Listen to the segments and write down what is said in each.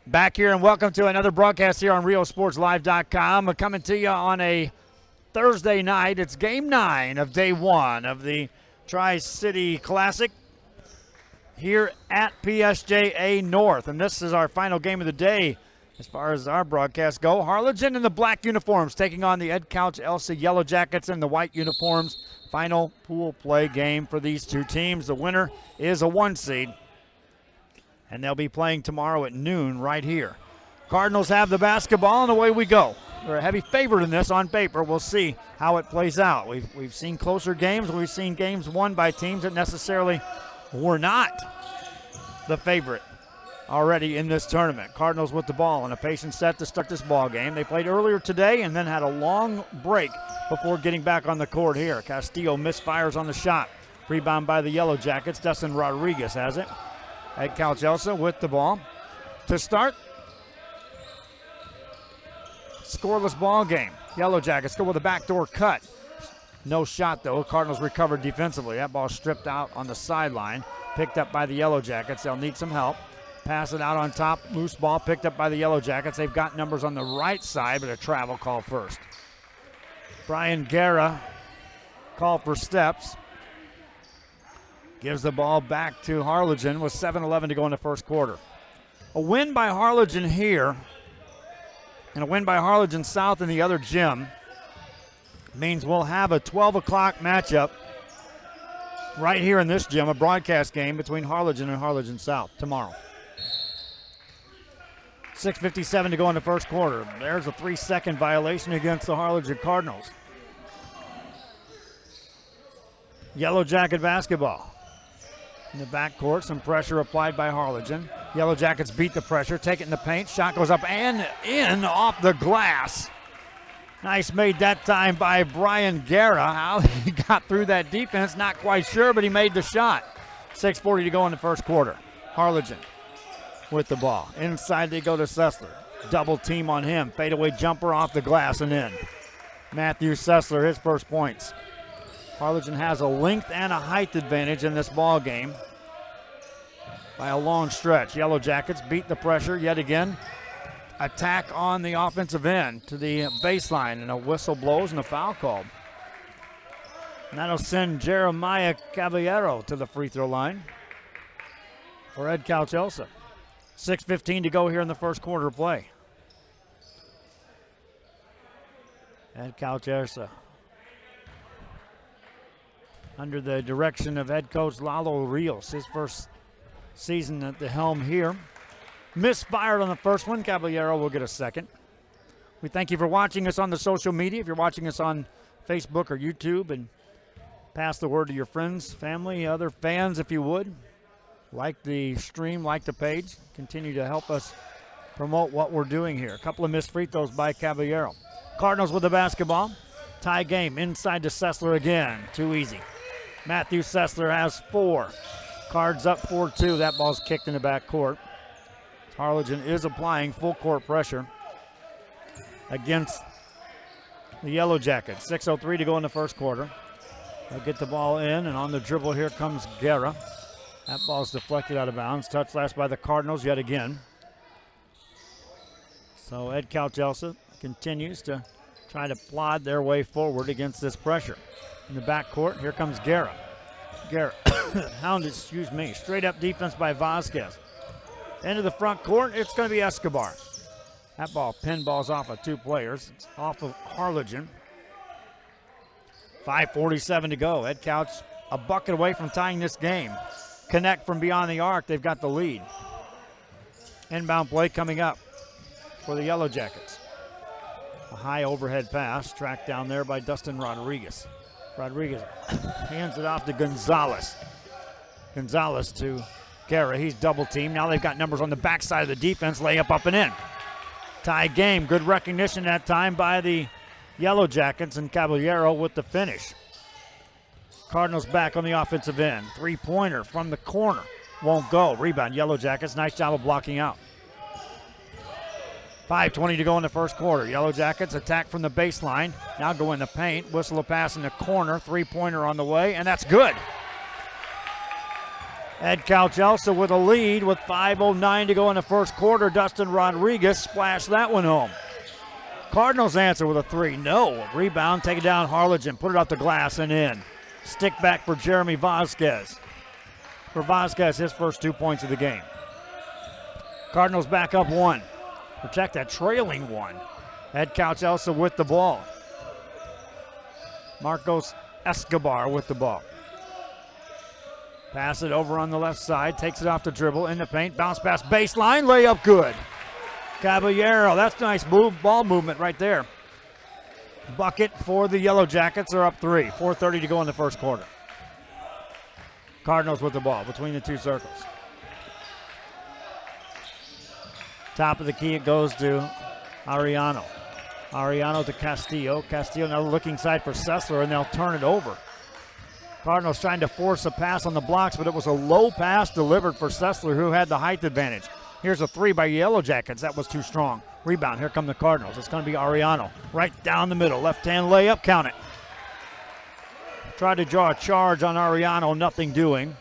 Back here and welcome to another broadcast here on RioSportsLive.com. We're coming to you on a Thursday night. It's game 9 of day 1 of the Tri-City Classic here at PSJA North. And this is our final game of the day as far as our broadcasts go. Harlingen in the black uniforms taking on the Edcouch Elsa Yellow Jackets in the white uniforms. Final pool play game for these two teams. The winner is a 1 seed. And they'll be playing tomorrow at noon right here. Cardinals have the basketball, and away we go. They're a heavy favorite in this on paper. We'll see how it plays out. We've seen closer games. We've seen games won by teams that necessarily were not the favorite already in this tournament. Cardinals with the ball and a patient set to start this ball game. They played earlier today and then had a long break before getting back on the court here. Castillo misfires on the shot. Rebound by the Yellow Jackets. Dustin Rodriguez has it. Edcouch Elsa with the ball to start. Scoreless ball game. Yellow Jackets go with a backdoor cut. No shot though. Cardinals recovered defensively. That ball stripped out on the sideline. Picked up by the Yellow Jackets. They'll need some help. Pass it out on top. Loose ball picked up by the Yellow Jackets. They've got numbers on the right side, but a travel call first. Brian Guerra called for steps. Gives the ball back to Harlingen with 7:11 to go in the first quarter. A win by Harlingen here and a win by Harlingen South in the other gym means we'll have a 12 o'clock matchup right here in this gym, a broadcast game between Harlingen and Harlingen South tomorrow. 6:57 to go in the first quarter. There's a 3-second violation against the Harlingen Cardinals. Yellow Jacket basketball. In the backcourt, some pressure applied by Harlingen. Yellow Jackets beat the pressure, take it in the paint. Shot goes up and in off the glass. Nice made that time by Brian Guerra. How he got through that defense, not quite sure, but he made the shot. 6:40 to go in the first quarter. Harlingen with the ball. Inside they go to Sessler. Double team on him. Fadeaway jumper off the glass and in. Matthew Sessler, his first points. Harlingen has a length and a height advantage in this ball game by a long stretch. Yellow Jackets beat the pressure yet again. Attack on the offensive end to the baseline, and a whistle blows and a foul called. And that'll send Jeremiah Caballero to the free throw line for Edcouch Elsa. 6:15 to go here in the first quarter of play. Edcouch Elsa under the direction of head coach Lalo Rios, his first season at the helm here. Misfired on the first one. Caballero will get a second. We thank you for watching us on the social media. If you're watching us on Facebook or YouTube, and pass the word to your friends, family, other fans if you would. Like the stream, like the page. Continue to help us promote what we're doing here. A couple of missed free throws by Caballero. Cardinals with the basketball. Tie game inside to Sessler again. Too easy. Matthew Sessler has 4. Cards up 4-2. That ball's kicked in the back court. Harlingen is applying full court pressure against the Yellow Jackets. 6:03 to go in the first quarter. They'll get the ball in, and on the dribble here comes Guerra. That ball's deflected out of bounds. Touch last by the Cardinals yet again. So Edcouch Elsa continues to try to plod their way forward against this pressure. In the backcourt, here comes Guerra. Guerra, hounded, straight up defense by Vasquez. Into the front court, it's going to be Escobar. That ball pinballs off of 2 players. It's off of Harlingen. 5:47 to go. Edcouch a bucket away from tying this game. Connect from beyond the arc, they've got the lead. Inbound play coming up for the Yellow Jackets. A high overhead pass, tracked down there by Dustin Rodriguez. Rodriguez hands it off to Gonzalez. Gonzalez to Guerra. He's double teamed. Now they've got numbers on the backside of the defense. Layup up and in. Tie game. Good recognition that time by the Yellow Jackets, and Caballero with the finish. Cardinals back on the offensive end. 3-pointer from the corner. Won't go. Rebound. Yellow Jackets. Nice job of blocking out. 5:20 to go in the first quarter. Yellow Jackets attack from the baseline. Now go in the paint. Whistle a pass in the corner. 3-pointer on the way, and that's good. Edcouch Elsa with a lead with 5:09 to go in the first quarter. Dustin Rodriguez splashed that one home. Cardinals answer with a three. No. Rebound, take it down Harlingen. Put it off the glass and in. Stick back for Jeremy Vasquez. For Vasquez, his first 2 points of the game. Cardinals back up one. Protect that trailing one. Edcouch Elsa with the ball. Marcos Escobar with the ball. Pass it over on the left side. Takes it off the dribble. In the paint. Bounce pass baseline. Layup good. Caballero. That's nice ball movement right there. Bucket for the Yellow Jackets. Are up 3. 4:30 to go in the first quarter. Cardinals with the ball between the two circles. Top of the key, it goes to Ariano. Ariano to Castillo. Castillo now looking side for Sessler, and they'll turn it over. Cardinals trying to force a pass on the blocks, but it was a low pass delivered for Sessler, who had the height advantage. Here's a three by Yellow Jackets. That was too strong. Rebound. Here come the Cardinals. It's going to be Ariano. Right down the middle. Left-hand layup. Count it. Tried to draw a charge on Ariano. Nothing doing.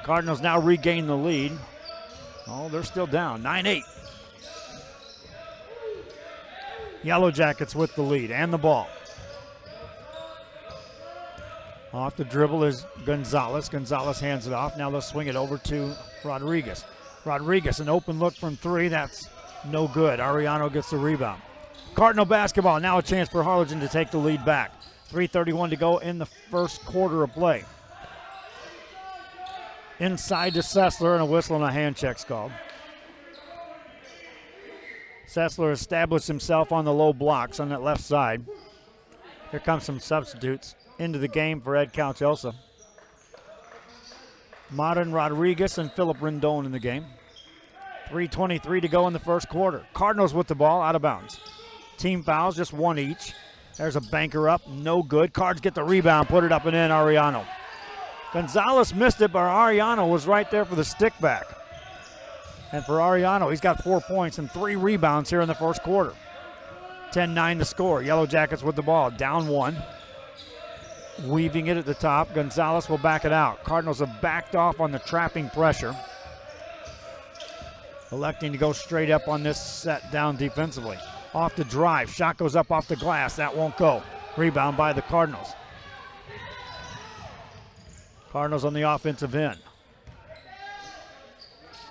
Cardinals now regain the lead. Oh, they're still down. 9-8. Yellow Jackets with the lead and the ball. Off the dribble is Gonzalez. Gonzalez hands it off. Now they'll swing it over to Rodriguez. Rodriguez, an open look from three. That's no good. Ariano gets the rebound. Cardinal basketball. Now a chance for Harlingen to take the lead back. 3:31 to go in the first quarter of play. Inside to Sessler, and a whistle and a hand check's called. Sessler established himself on the low blocks on that left side. Here comes some substitutes into the game for Edcouch Elsa. Modern Rodriguez and Philip Rendon in the game. 3:23 to go in the first quarter. Cardinals with the ball, out of bounds. Team fouls, just one each. There's a banker up, no good. Cards get the rebound, put it up and in, Ariano. Gonzalez missed it, but Ariano was right there for the stick back. And for Ariano, he's got 4 points and 3 rebounds here in the first quarter. 10-9 to score. Yellow Jackets with the ball, down one. Weaving it at the top. Gonzalez will back it out. Cardinals have backed off on the trapping pressure. Electing to go straight up on this set down defensively. Off the drive. Shot goes up off the glass. That won't go. Rebound by the Cardinals. Cardinals on the offensive end.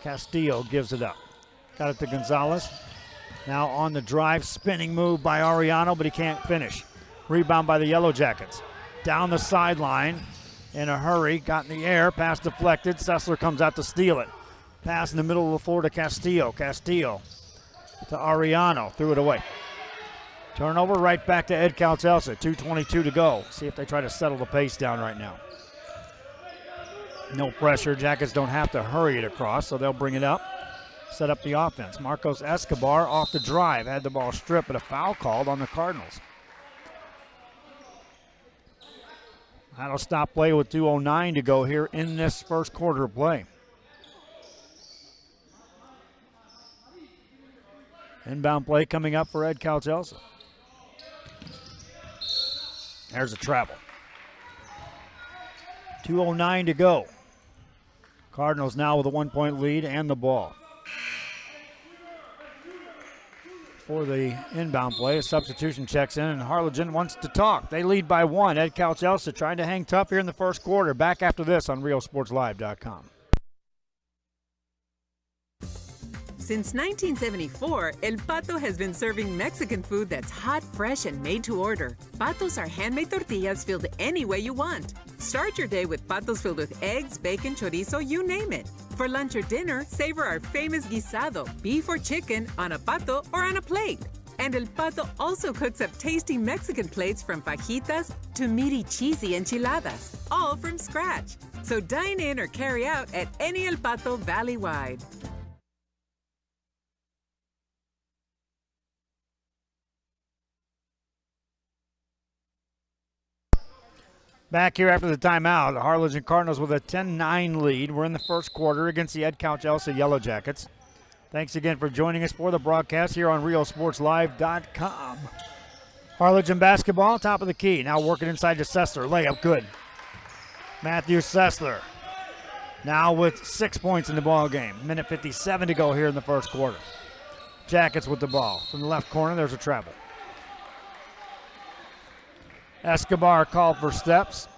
Castillo gives it up. Got it to Gonzalez. Now on the drive. Spinning move by Ariano, but he can't finish. Rebound by the Yellow Jackets. Down the sideline in a hurry. Got in the air. Pass deflected. Sessler comes out to steal it. Pass in the middle of the floor to Castillo. Castillo to Ariano. Threw it away. Turnover right back to Edcouch Elsa. 2:22 to go. See if they try to settle the pace down right now. No pressure. Jackets don't have to hurry it across, so they'll bring it up. Set up the offense. Marcos Escobar off the drive. Had the ball stripped, but a foul called on the Cardinals. That'll stop play with 2:09 to go here in this first quarter of play. Inbound play coming up for Edcouch Elsa. There's a travel. 2:09 to go. Cardinals now with a 1-point lead and the ball. For the inbound play, a substitution checks in, and Harlingen wants to talk. They lead by 1. Edcouch Elsa trying to hang tough here in the first quarter. Back after this on RealSportsLive.com. Since 1974, El Pato has been serving Mexican food that's hot, fresh, and made to order. Patos are handmade tortillas filled any way you want. Start your day with patos filled with eggs, bacon, chorizo, you name it. For lunch or dinner, savor our famous guisado, beef or chicken, on a pato or on a plate. And El Pato also cooks up tasty Mexican plates from fajitas to meaty, cheesy enchiladas, all from scratch. So dine in or carry out at any El Pato valley-wide. Back here after the timeout, the Harlingen Cardinals with a 10-9 lead. We're in the first quarter against the Edcouch Elsa Yellow Jackets. Thanks again for joining us for the broadcast here on RealSportsLive.com. Harlingen basketball, top of the key. Now working inside to Sessler. Layup good. Matthew Sessler Now with 6 points in the ball game. Minute 57 to go here in the first quarter. Jackets with the ball. From the left corner, there's a travel. Escobar called for steps.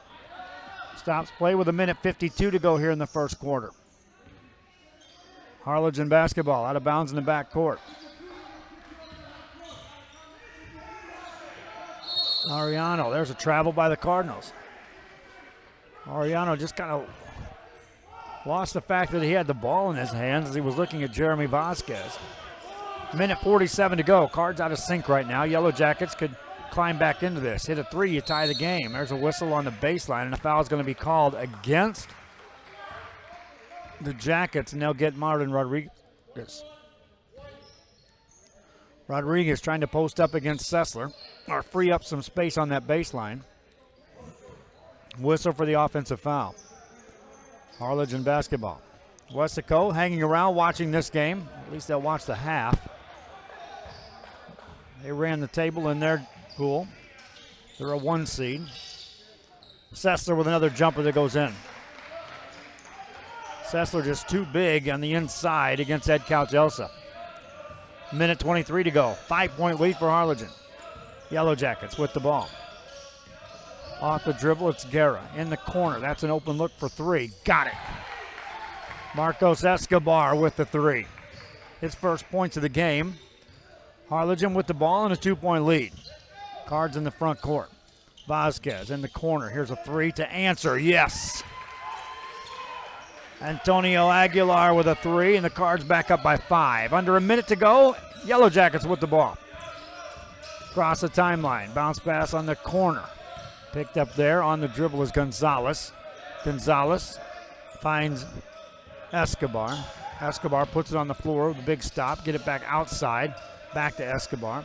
Stops play with a minute 52 to go here in the first quarter. Harlingen basketball out of bounds in the back court. Ariano, there's a travel by the Cardinals. Ariano just kind of lost the fact that he had the ball in his hands as he was looking at Jeremy Vasquez. Minute 47 to go. Cards out of sync right now. Yellow Jackets could climb back into this. Hit a three, you tie the game. There's a whistle on the baseline, and a foul is going to be called against the Jackets, and they'll get Martin Rodriguez. Rodriguez trying to post up against Sessler, or free up some space on that baseline. Whistle for the offensive foul. Harlingen basketball. Westico hanging around watching this game. At least they'll watch the half. They ran the table in their pool. They're a 1 seed. Sessler with another jumper that goes in. Sessler just too big on the inside against Edcouch Elsa. Minute 23 to go. 5-point lead for Harlingen. Yellow Jackets with the ball. Off the dribble, it's Guerra in the corner. That's an open look for three. Got it. Marcos Escobar with the three. His first points of the game. Harlingen with the ball and a 2-point lead. Cards in the front court. Vasquez in the corner. Here's a three to answer. Yes. Antonio Aguilar with a three, and the Cards back up by 5. Under a minute to go. Yellow Jackets with the ball. Cross the timeline. Bounce pass on the corner. Picked up there on the dribble is Gonzalez. Gonzalez finds Escobar. Escobar puts it on the floor with a big stop. Get it back outside. Back to Escobar.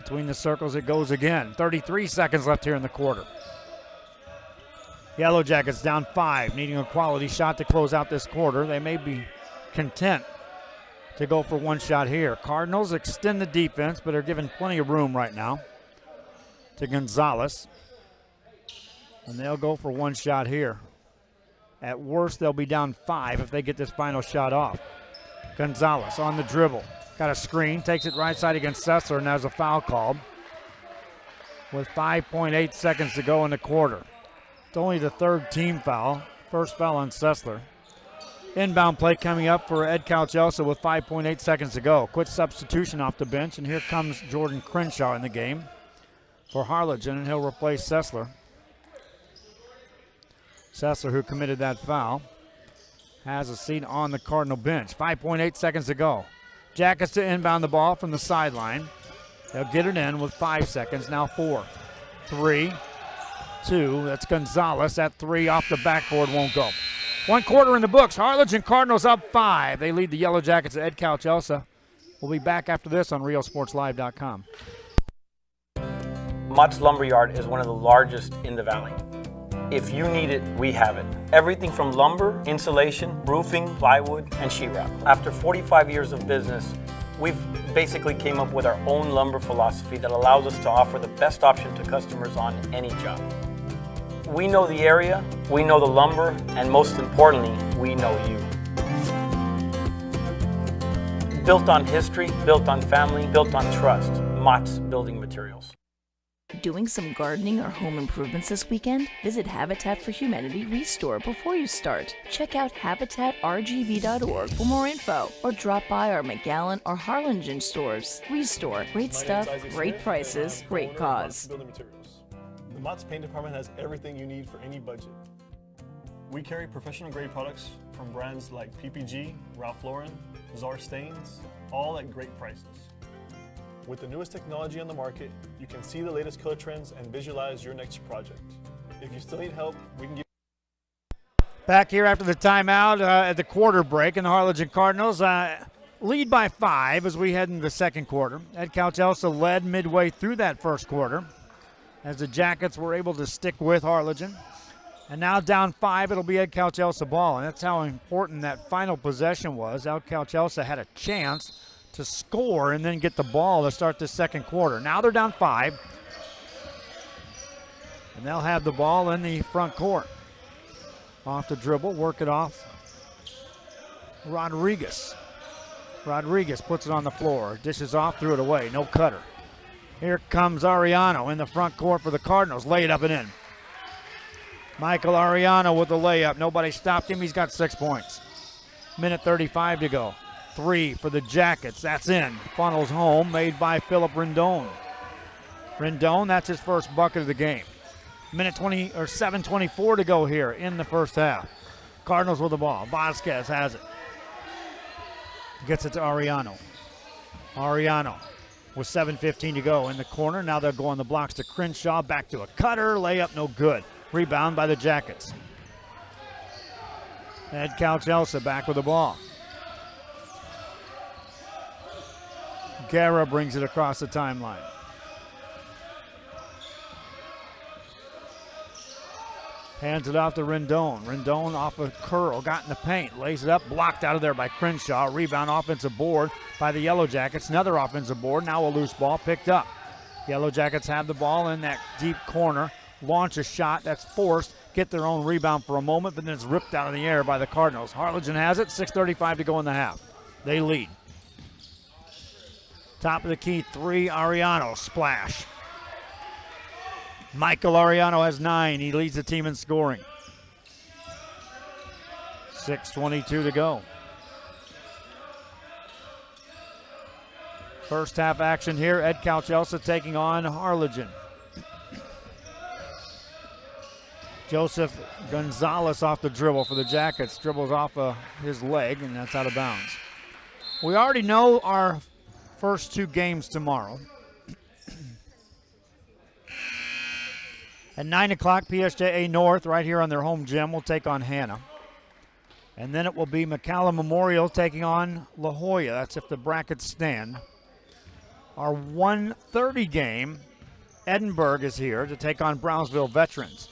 Between the circles it goes again. 33 seconds left here in the quarter. Yellow Jackets down 5, needing a quality shot to close out this quarter. They may be content to go for one shot here. Cardinals extend the defense, but are given plenty of room right now to Gonzalez. And they'll go for one shot here. At worst, they'll be down 5 if they get this final shot off. Gonzalez on the dribble. Got a screen, takes it right side against Sessler, and there's a foul called with 5.8 seconds to go in the quarter. It's only the third team foul. First foul on Sessler. Inbound play coming up for Edcouch Elsa with 5.8 seconds to go. Quick substitution off the bench, and here comes Jordan Crenshaw in the game for Harlingen, and he'll replace Sessler. Sessler, who committed that foul, has a seat on the Cardinal bench. 5.8 seconds to go. Jackets to inbound the ball from the sideline. They'll get it in with 5 seconds. Now 4, 3, 2. That's Gonzalez. That three off the backboard won't go. 1 quarter in the books. Harlingen Cardinals up 5. They lead the Yellow Jackets at Edcouch Elsa. We'll be back after this on RealSportsLive.com. Mott's Lumberyard is one of the largest in the valley. If you need it, we have it. Everything from lumber, insulation, roofing, plywood, and sheetrock. After 45 years of business, we've basically came up with our own lumber philosophy that allows us to offer the best option to customers on any job. We know the area, we know the lumber, and most importantly, we know you. Built on history, built on family, built on trust. Mott's Building Materials. Doing some gardening or home improvements this weekend? Visit Habitat for Humanity Restore before you start. Check out habitatrgv.org for more info, or drop by our McAllen or Harlingen stores. Restore. Great stuff, great prices, great cause. Building Materials. The Mott's Paint Department has everything you need for any budget. We carry professional grade products from brands like PPG, Ralph Lauren, Czar Stains, all at great prices. With the newest technology on the market, you can see the latest color trends and visualize your next project. If you still need help, we can give. Back here after the timeout at the quarter break, and the Harlingen Cardinals lead by 5 as we head into the second quarter. Edcouch Elsa led midway through that first quarter as the Jackets were able to stick with Harlingen. And now down 5, it'll be Edcouch Elsa ball, and that's how important that final possession was. Edcouch Elsa had a chance to score and then get the ball to start the second quarter. Now they're down 5, and they'll have the ball in the front court. Off the dribble, work it off. Rodriguez. Rodriguez puts it on the floor, dishes off, threw it away, no cutter. Here comes Ariano in the front court for the Cardinals, lay it up and in. Michael Ariano with the layup, nobody stopped him, he's got 6 points. Minute 35 to go. 3 for the Jackets, that's in. Funnels home, made by Philip Rendon. Rendon, that's his first bucket of the game. Minute 7:24 to go here in the first half. Cardinals with the ball. Vasquez has it. Gets it to Ariano. Ariano with 7:15 to go in the corner. Now they're going the blocks to Crenshaw. Back to a cutter. Layup no good. Rebound by the Jackets. Edcouch Elsa back with the ball. Guerra brings it across the timeline. Hands it off to Rendon. Rendon off a curl, got in the paint, lays it up, blocked out of there by Crenshaw. Rebound, offensive board by the Yellow Jackets. Another offensive board, now a loose ball picked up. Yellow Jackets have the ball in that deep corner, launch a shot that's forced, get their own rebound for a moment, but then it's ripped out of the air by the Cardinals. Harlingen has it, 6:35 to go in the half. They lead. Top of the key, 3, Ariano, splash. Michael Ariano has 9. He leads the team in scoring. 6:22 to go. First half action here. Edcouch Elsa taking on Harlingen. Joseph Gonzalez off the dribble for the Jackets. Dribbles off his leg, and that's out of bounds. We already know our first 2 games tomorrow. At 9 o'clock, PSJA North, right here on their home gym, will take on Hannah. And then it will be McCallum Memorial taking on La Jolla. That's if the brackets stand. Our 1:30 game, Edinburgh is here to take on Brownsville Veterans.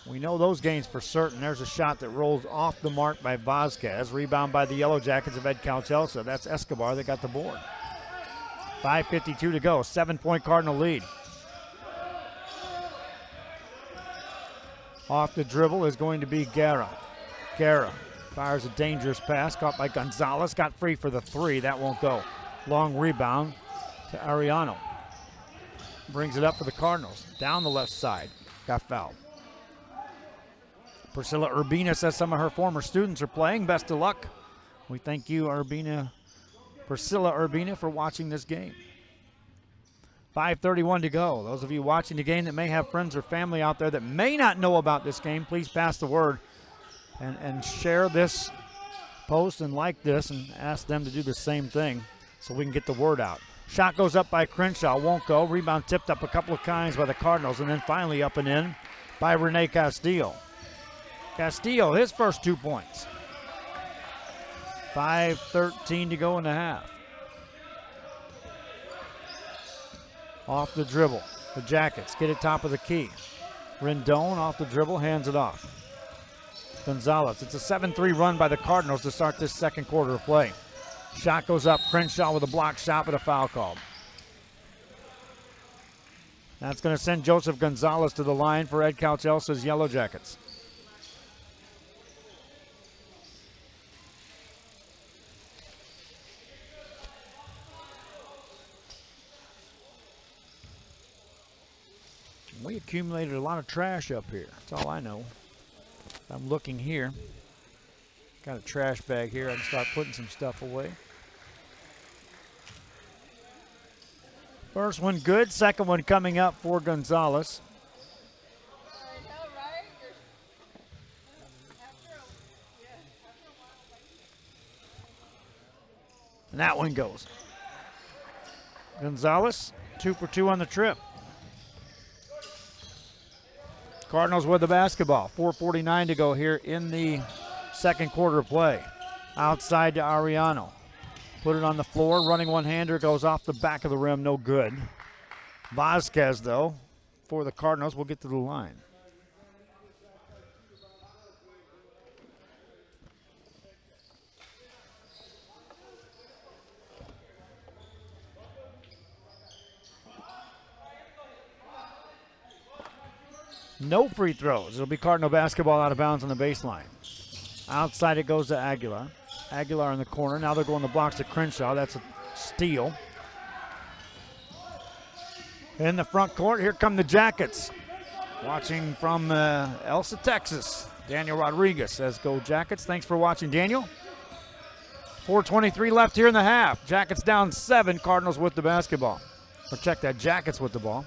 We know those games for certain. There's a shot that rolls off the mark by Vasquez. Rebound by the Yellow Jackets of Edcouch Elsa. That's Escobar that got the board. 5:52 to go. 7-point Cardinal lead. Off the dribble is going to be Guerra. Guerra fires a dangerous pass, caught by Gonzalez, got free for the 3, that won't go. Long rebound to Ariano. Brings it up for the Cardinals, down the left side, got fouled. Priscilla Urbina says some of her former students are playing, best of luck. We thank you, Priscilla Urbina, for watching this game. 5:31 to go. Those of you watching the game that may have friends or family out there that may not know about this game, please pass the word and share this post and like this and ask them to do the same thing so we can get the word out. Shot goes up by Crenshaw, won't go. Rebound tipped up a couple of times by the Cardinals and then finally up and in by Rene Castillo. Castillo, his first 2 points. 5:13 to go in the half. Off the dribble. The Jackets get it top of the key. Rendon off the dribble, hands it off. Gonzalez. It's a 7-3 run by the Cardinals to start this second quarter of play. Shot goes up. Crenshaw with a block shot, but a foul called. That's going to send Joseph Gonzalez to the line for Edcouch Elsa's Yellow Jackets. We accumulated a lot of trash up here. That's all I know. I'm looking here. Got a trash bag here. I can start putting some stuff away. First one good. Second one coming up for Gonzalez. And that one goes. Gonzalez, 2 for 2 on the trip. Cardinals with the basketball. 4:49 to go here in the second quarter of play. Outside to Ariano. Put it on the floor. Running one-hander goes off the back of the rim. No good. Vasquez, though, for the Cardinals, will get to the line. No free throws. It'll be Cardinal basketball out of bounds on the baseline. Outside it goes to Aguilar. Aguilar in the corner. Now they're going the blocks to Crenshaw. That's a steal. In the front court, here come the Jackets. Watching from Elsa, Texas. Daniel Rodriguez says, "Go Jackets." Thanks for watching, Daniel. 4:23 left here in the half. Jackets down 7. Cardinals with the basketball. Or check that, Jackets with the ball.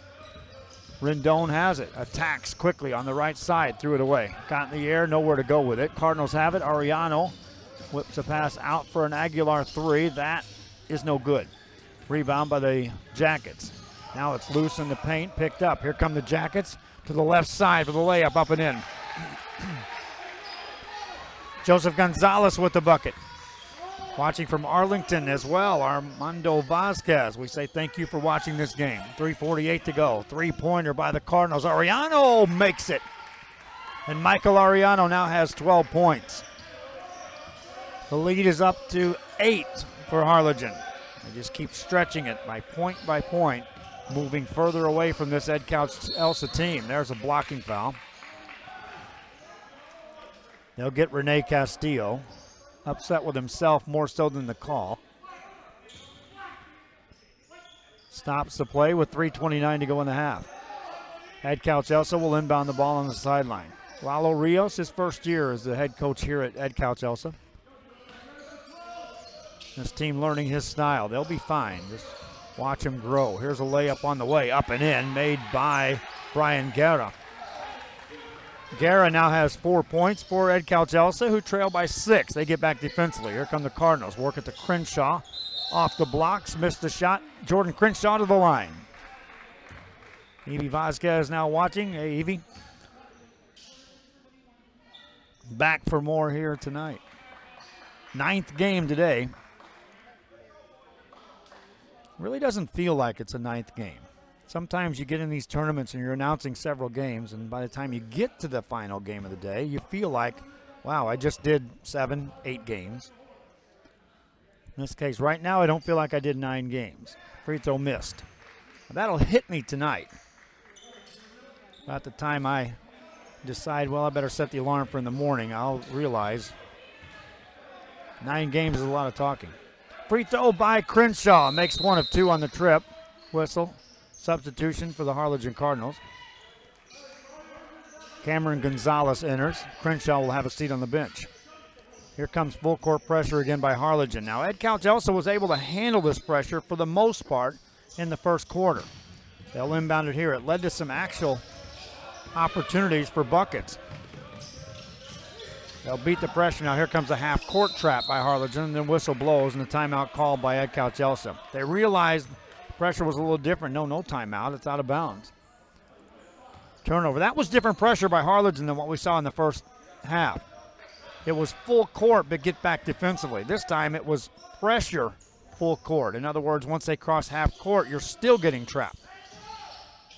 Rendon has it. Attacks quickly on the right side. Threw it away. Got in the air. Nowhere to go with it. Cardinals have it. Arellano whips a pass out for an Aguilar 3. That is no good. Rebound by the Jackets. Now it's loose in the paint. Picked up. Here come the Jackets to the left side for the layup. Up and in. Joseph Gonzalez with the bucket. Watching from Arlington as well, Armando Vasquez. We say thank you for watching this game. 3:48 to go. Three-pointer by the Cardinals. Arellano makes it. And Michael Arellano now has 12 points. The lead is up to 8 for Harlingen. They just keep stretching it by point, moving further away from this Edcouch Elsa team. There's a blocking foul. They'll get Rene Castillo. Upset with himself more so than the call. Stops the play with 3:29 to go in the half. Edcouch Elsa will inbound the ball on the sideline. Lalo Rios, his first year as the head coach here at Edcouch Elsa. This team learning his style. They'll be fine. Just watch him grow. Here's a layup on the way, up and in, made by Brian Guerra. Guerra now has 4 points for Edcouch Elsa, who trail by 6. They get back defensively. Here come the Cardinals. Work it to Crenshaw. Off the blocks, missed the shot. Jordan Crenshaw to the line. Evie Vasquez now watching. Hey, Evie. Back for more here tonight. 9th game today. Really doesn't feel like it's a 9th game. Sometimes you get in these tournaments and you're announcing several games, and by the time you get to the final game of the day, you feel like, wow, I just did 7, 8 games. In this case, right now, I don't feel like I did 9 games. Free throw missed. That'll hit me tonight. About the time I decide, well, I better set the alarm for in the morning, I'll realize 9 games is a lot of talking. Free throw by Crenshaw. Makes 1 of 2 on the trip. Whistle. Substitution for the Harlingen Cardinals. Cameron Gonzalez enters. Crenshaw will have a seat on the bench. Here comes full court pressure again by Harlingen. Now Edcouch also was able to handle this pressure for the most part in the first quarter. They'll inbound it here. It led to some actual opportunities for buckets. They'll beat the pressure. Now here comes a half-court trap by Harlingen, and then whistle blows and a timeout called by Edcouch Elsa. They realized pressure was a little different. No timeout. It's out of bounds. Turnover. That was different pressure by Harlingen than what we saw in the first half. It was full court, but get back defensively. This time it was pressure full court. In other words, once they cross half court, you're still getting trapped.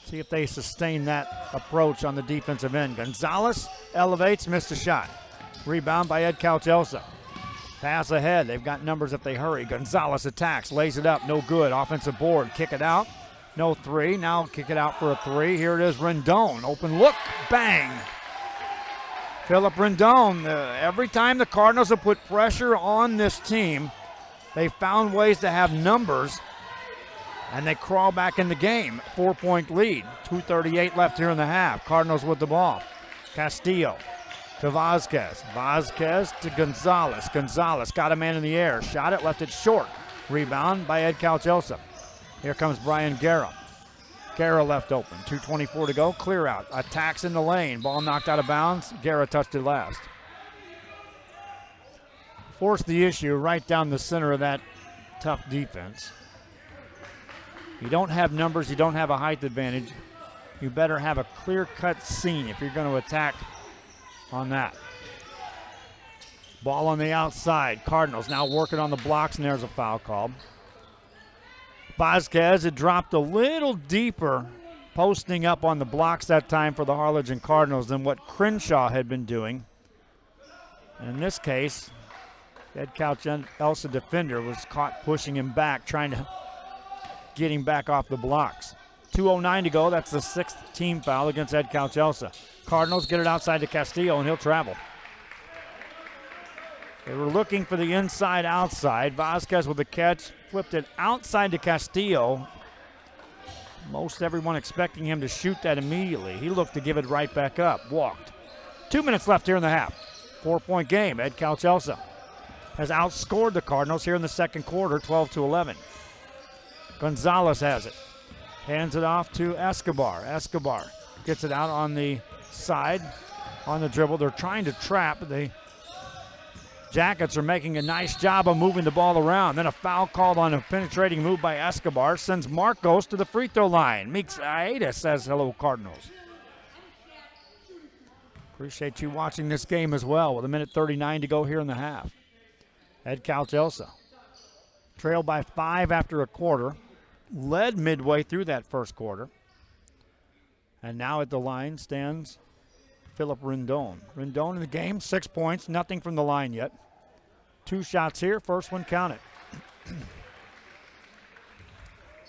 See if they sustain that approach on the defensive end. Gonzalez elevates, missed a shot. Rebound by Edcouch Elsa. Pass ahead. They've got numbers if they hurry. Gonzalez attacks, lays it up, no good. Offensive board, kick it out. No three. Now kick it out for a 3. Here it is, Rendon. Open look, bang. Philip Rendon. Every time the Cardinals have put pressure on this team, they found ways to have numbers, and they crawl back in the game. 4-point lead. 2:38 left here in the half. Cardinals with the ball. Castillo to Vasquez. Vasquez to Gonzalez. Gonzalez got a man in the air. Shot it, left it short. Rebound by Edcouch Elsa. Here comes Brian Guerra. Guerra left open. 2:24 to go. Clear out. Attacks in the lane. Ball knocked out of bounds. Guerra touched it last. Forced the issue right down the center of that tough defense. You don't have numbers. You don't have a height advantage. You better have a clear-cut scene if you're going to attack on that. Ball on the outside. Cardinals now working on the blocks, and there's a foul called. Vasquez had dropped a little deeper, posting up on the blocks that time for the Harlingen Cardinals than what Crenshaw had been doing. And in this case, Edcouch Elsa defender was caught pushing him back, trying to get him back off the blocks. 2:09 to go. That's the 6th team foul against Edcouch Elsa. Cardinals get it outside to Castillo, and he'll travel. They were looking for the inside-outside. Vasquez with the catch, flipped it outside to Castillo. Most everyone expecting him to shoot that immediately. He looked to give it right back up, walked. 2 minutes left here in the half. 4-point game. Edcouch Elsa has outscored the Cardinals here in the second quarter, 12-11. Gonzalez has it. Hands it off to Escobar. Escobar gets it out on the side, on the dribble. They're trying to trap. The Jackets are making a nice job of moving the ball around. Then a foul called on a penetrating move by Escobar sends Marcos to the free throw line. Meeks Aida says hello, Cardinals. Appreciate you watching this game as well with 1:39 to go here in the half. Edcouch Elsa trailed by 5 after a quarter. Led midway through that first quarter. And now at the line stands Philip Rendon. Rendon in the game, 6 points, nothing from the line yet. 2 shots here, first one counted.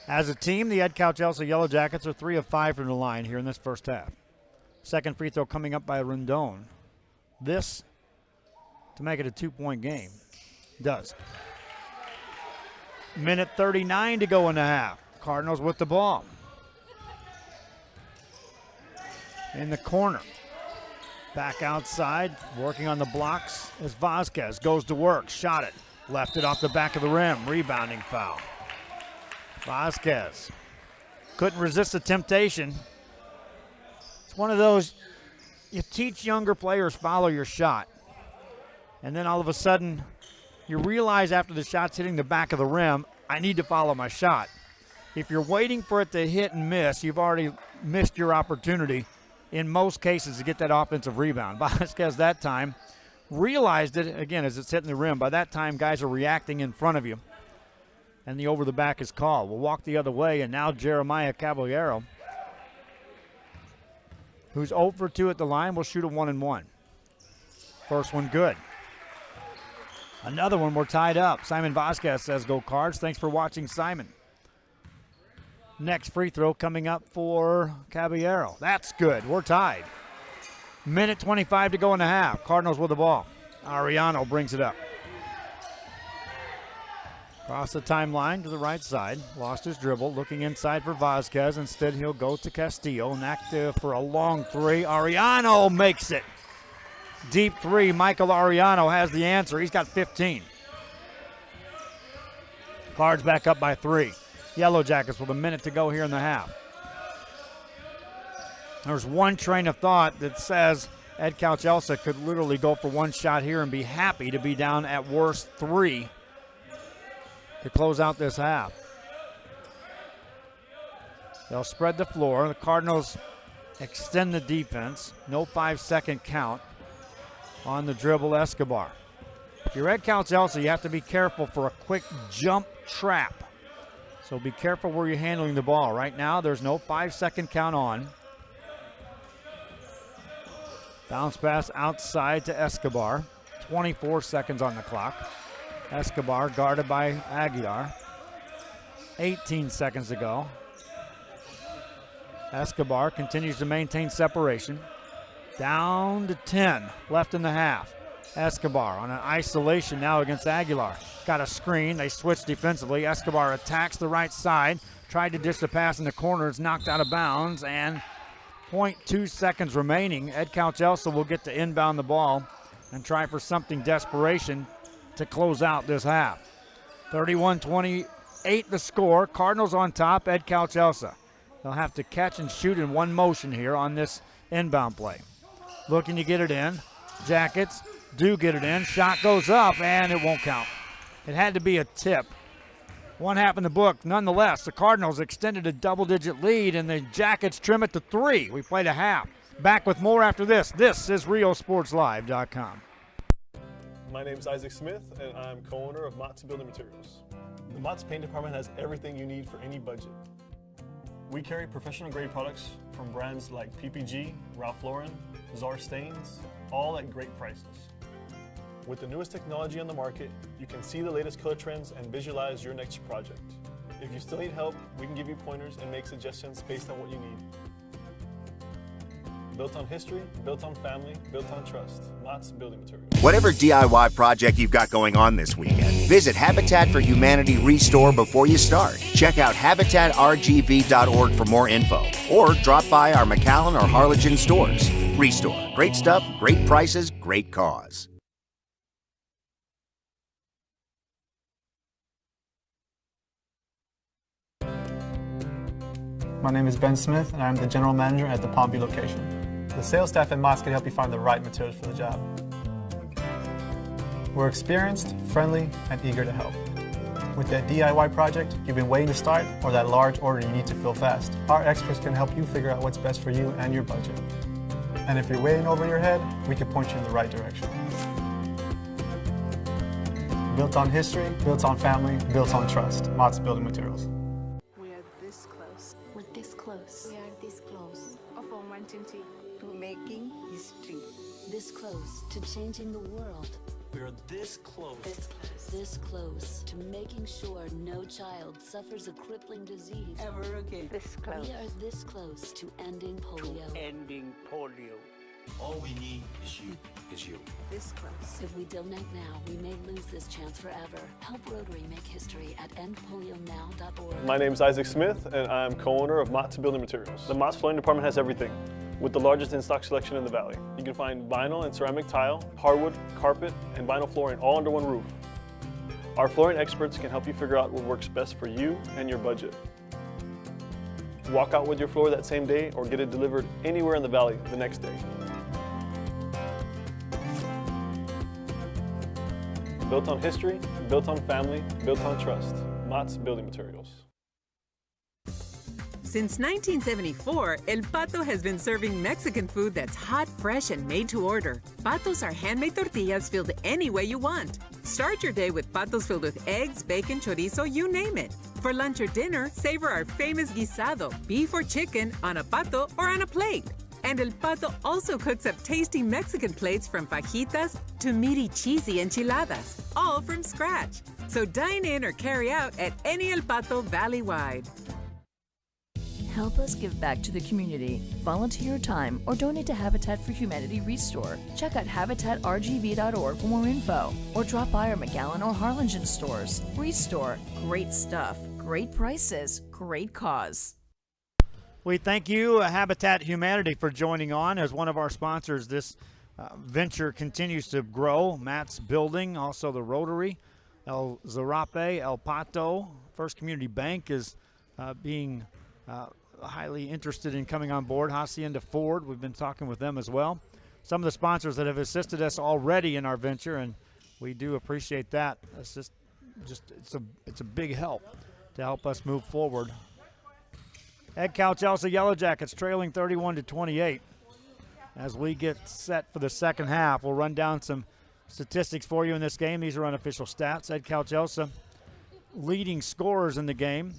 As a team, the Edcouch Elsa Yellow Jackets are 3 of 5 from the line here in this first half. Second free throw coming up by Rendon. This to make it a 2-point game. Does. 1:39 to go in the half. Cardinals with the ball. In the corner. Back outside, working on the blocks as Vasquez goes to work. Shot it. Left it off the back of the rim. Rebounding foul. Vasquez couldn't resist the temptation. It's one of those, you teach younger players follow your shot. And then all of a sudden, you realize after the shot's hitting the back of the rim, I need to follow my shot. If you're waiting for it to hit and miss, you've already missed your opportunity in most cases to get that offensive rebound. Vasquez that time realized it, again, as it's hitting the rim. By that time, guys are reacting in front of you, and the over the back is called. We'll walk the other way, and now Jeremiah Caballero, who's 0 for 2 at the line, will shoot a 1-and-1. First one good. Another one, we're tied up. Simon Vasquez says, go Cards. Thanks for watching, Simon. Next free throw coming up for Caballero. That's good. We're tied. 1:25 to go in the half. Cardinals with the ball. Ariano brings it up. Across the timeline to the right side. Lost his dribble. Looking inside for Vasquez. Instead, he'll go to Castillo. And active for a long three. Ariano makes it. Deep three. Michael Ariano has the answer. He's got 15. Cards back up by 3. Yellow Jackets with a minute to go here in the half. There's one train of thought that says Edcouch Elsa could literally go for one shot here and be happy to be down at worst 3 to close out this half. They'll spread the floor. The Cardinals extend the defense. No 5-second count on the dribble Escobar. If you're Edcouch Elsa, you have to be careful for a quick jump trap. So be careful where you're handling the ball. Right now, there's no 5-second count on. Bounce pass outside to Escobar. 24 seconds on the clock. Escobar guarded by Aguilar. 18 seconds to go. Escobar continues to maintain separation. Down to 10 left in the half. Escobar on an isolation now against Aguilar. Got a screen. They switch defensively. Escobar attacks the right side. Tried to dish the pass in the corner. It's knocked out of bounds. And 0.2 seconds remaining. Edcouch Elsa will get to inbound the ball and try for something desperation to close out this half. 31-28 the score. Cardinals on top. Edcouch Elsa. They'll have to catch and shoot in one motion here on this inbound play. Looking to get it in. Jackets do get it in. Shot goes up, and it won't count. It had to be a tip. One half in the book. Nonetheless, the Cardinals extended a double-digit lead, and the Jackets trim it to 3. We played a half. Back with more after this. This is RioSportsLive.com. My name is Isaac Smith, and I'm co-owner of Mott's Building Materials. The Mott's Paint Department has everything you need for any budget. We carry professional-grade products from brands like PPG, Ralph Lauren, Czar Stains, all at great prices. With the newest technology on the market, you can see the latest color trends and visualize your next project. If you still need help, we can give you pointers and make suggestions based on what you need. Built on history, built on family, built on trust. Mott's Building Materials. Whatever DIY project you've got going on this weekend, visit Habitat for Humanity Restore before you start. Check out habitatrgv.org for more info, or drop by our McAllen or Harlingen stores. Restore. Great stuff, great prices, great cause. My name is Ben Smith, and I'm the general manager at the Palm Beach location. The sales staff at Mott's can help you find the right materials for the job. We're experienced, friendly, and eager to help. With that DIY project you've been waiting to start, or that large order you need to fill fast, our experts can help you figure out what's best for you and your budget. And if you're way over your head, we can point you in the right direction. Built on history, built on family, built on trust. Mott's Building Materials. We are this close. We're this close. We are this close of wanting to Making history. This close to changing the world. We're this close. This close to making sure no child suffers a crippling disease. Ever again. this close. We are this close to ending polio. Ending polio. All we need is you. This close. If we donate now, we may lose this chance forever. Help Rotary make history at endpolionow.org. My name is Isaac Smith, and I'm co-owner of Mott's Building Materials. The Mott's Flooring Department has everything, with the largest in-stock selection in the Valley. You can find vinyl and ceramic tile, hardwood, carpet, and vinyl flooring all under one roof. Our flooring experts can help you figure out what works best for you and your budget. Walk out with your floor that same day or get it delivered anywhere in the Valley the next day. Built on history, built on family, built on trust. Mott's Building Materials. Since 1974, El Pato has been serving Mexican food that's hot, fresh, and made to order. Patos are handmade tortillas filled any way you want. Start your day with patos filled with eggs, bacon, chorizo, you name it. For lunch or dinner, savor our famous guisado, beef or chicken, on a pato or on a plate. And El Pato also cooks up tasty Mexican plates from fajitas to meaty, cheesy enchiladas, all from scratch. So dine in or carry out at any El Pato Valley-wide. Help us give back to the community. Volunteer your time or donate to Habitat for Humanity Restore. Check out habitatrgv.org for more info, or drop by our McAllen or Harlingen stores. Restore. Great stuff, great prices, great cause. We thank you, Habitat Humanity, for joining on as one of our sponsors. This venture continues to grow. Matt's Building, also the Rotary, El Zarape, El Pato. First Community Bank is being highly interested in coming on board. Hacienda Ford, we've been talking with them as well. Some of the sponsors that have assisted us already in our venture, and we do appreciate that. It's it's a big help to help us move forward. Edcouch Elsa Yellow Jackets trailing 31-28. As we get set for the second half, we'll run down some statistics for you in this game. These are unofficial stats. Edcouch Elsa leading scorers in the game.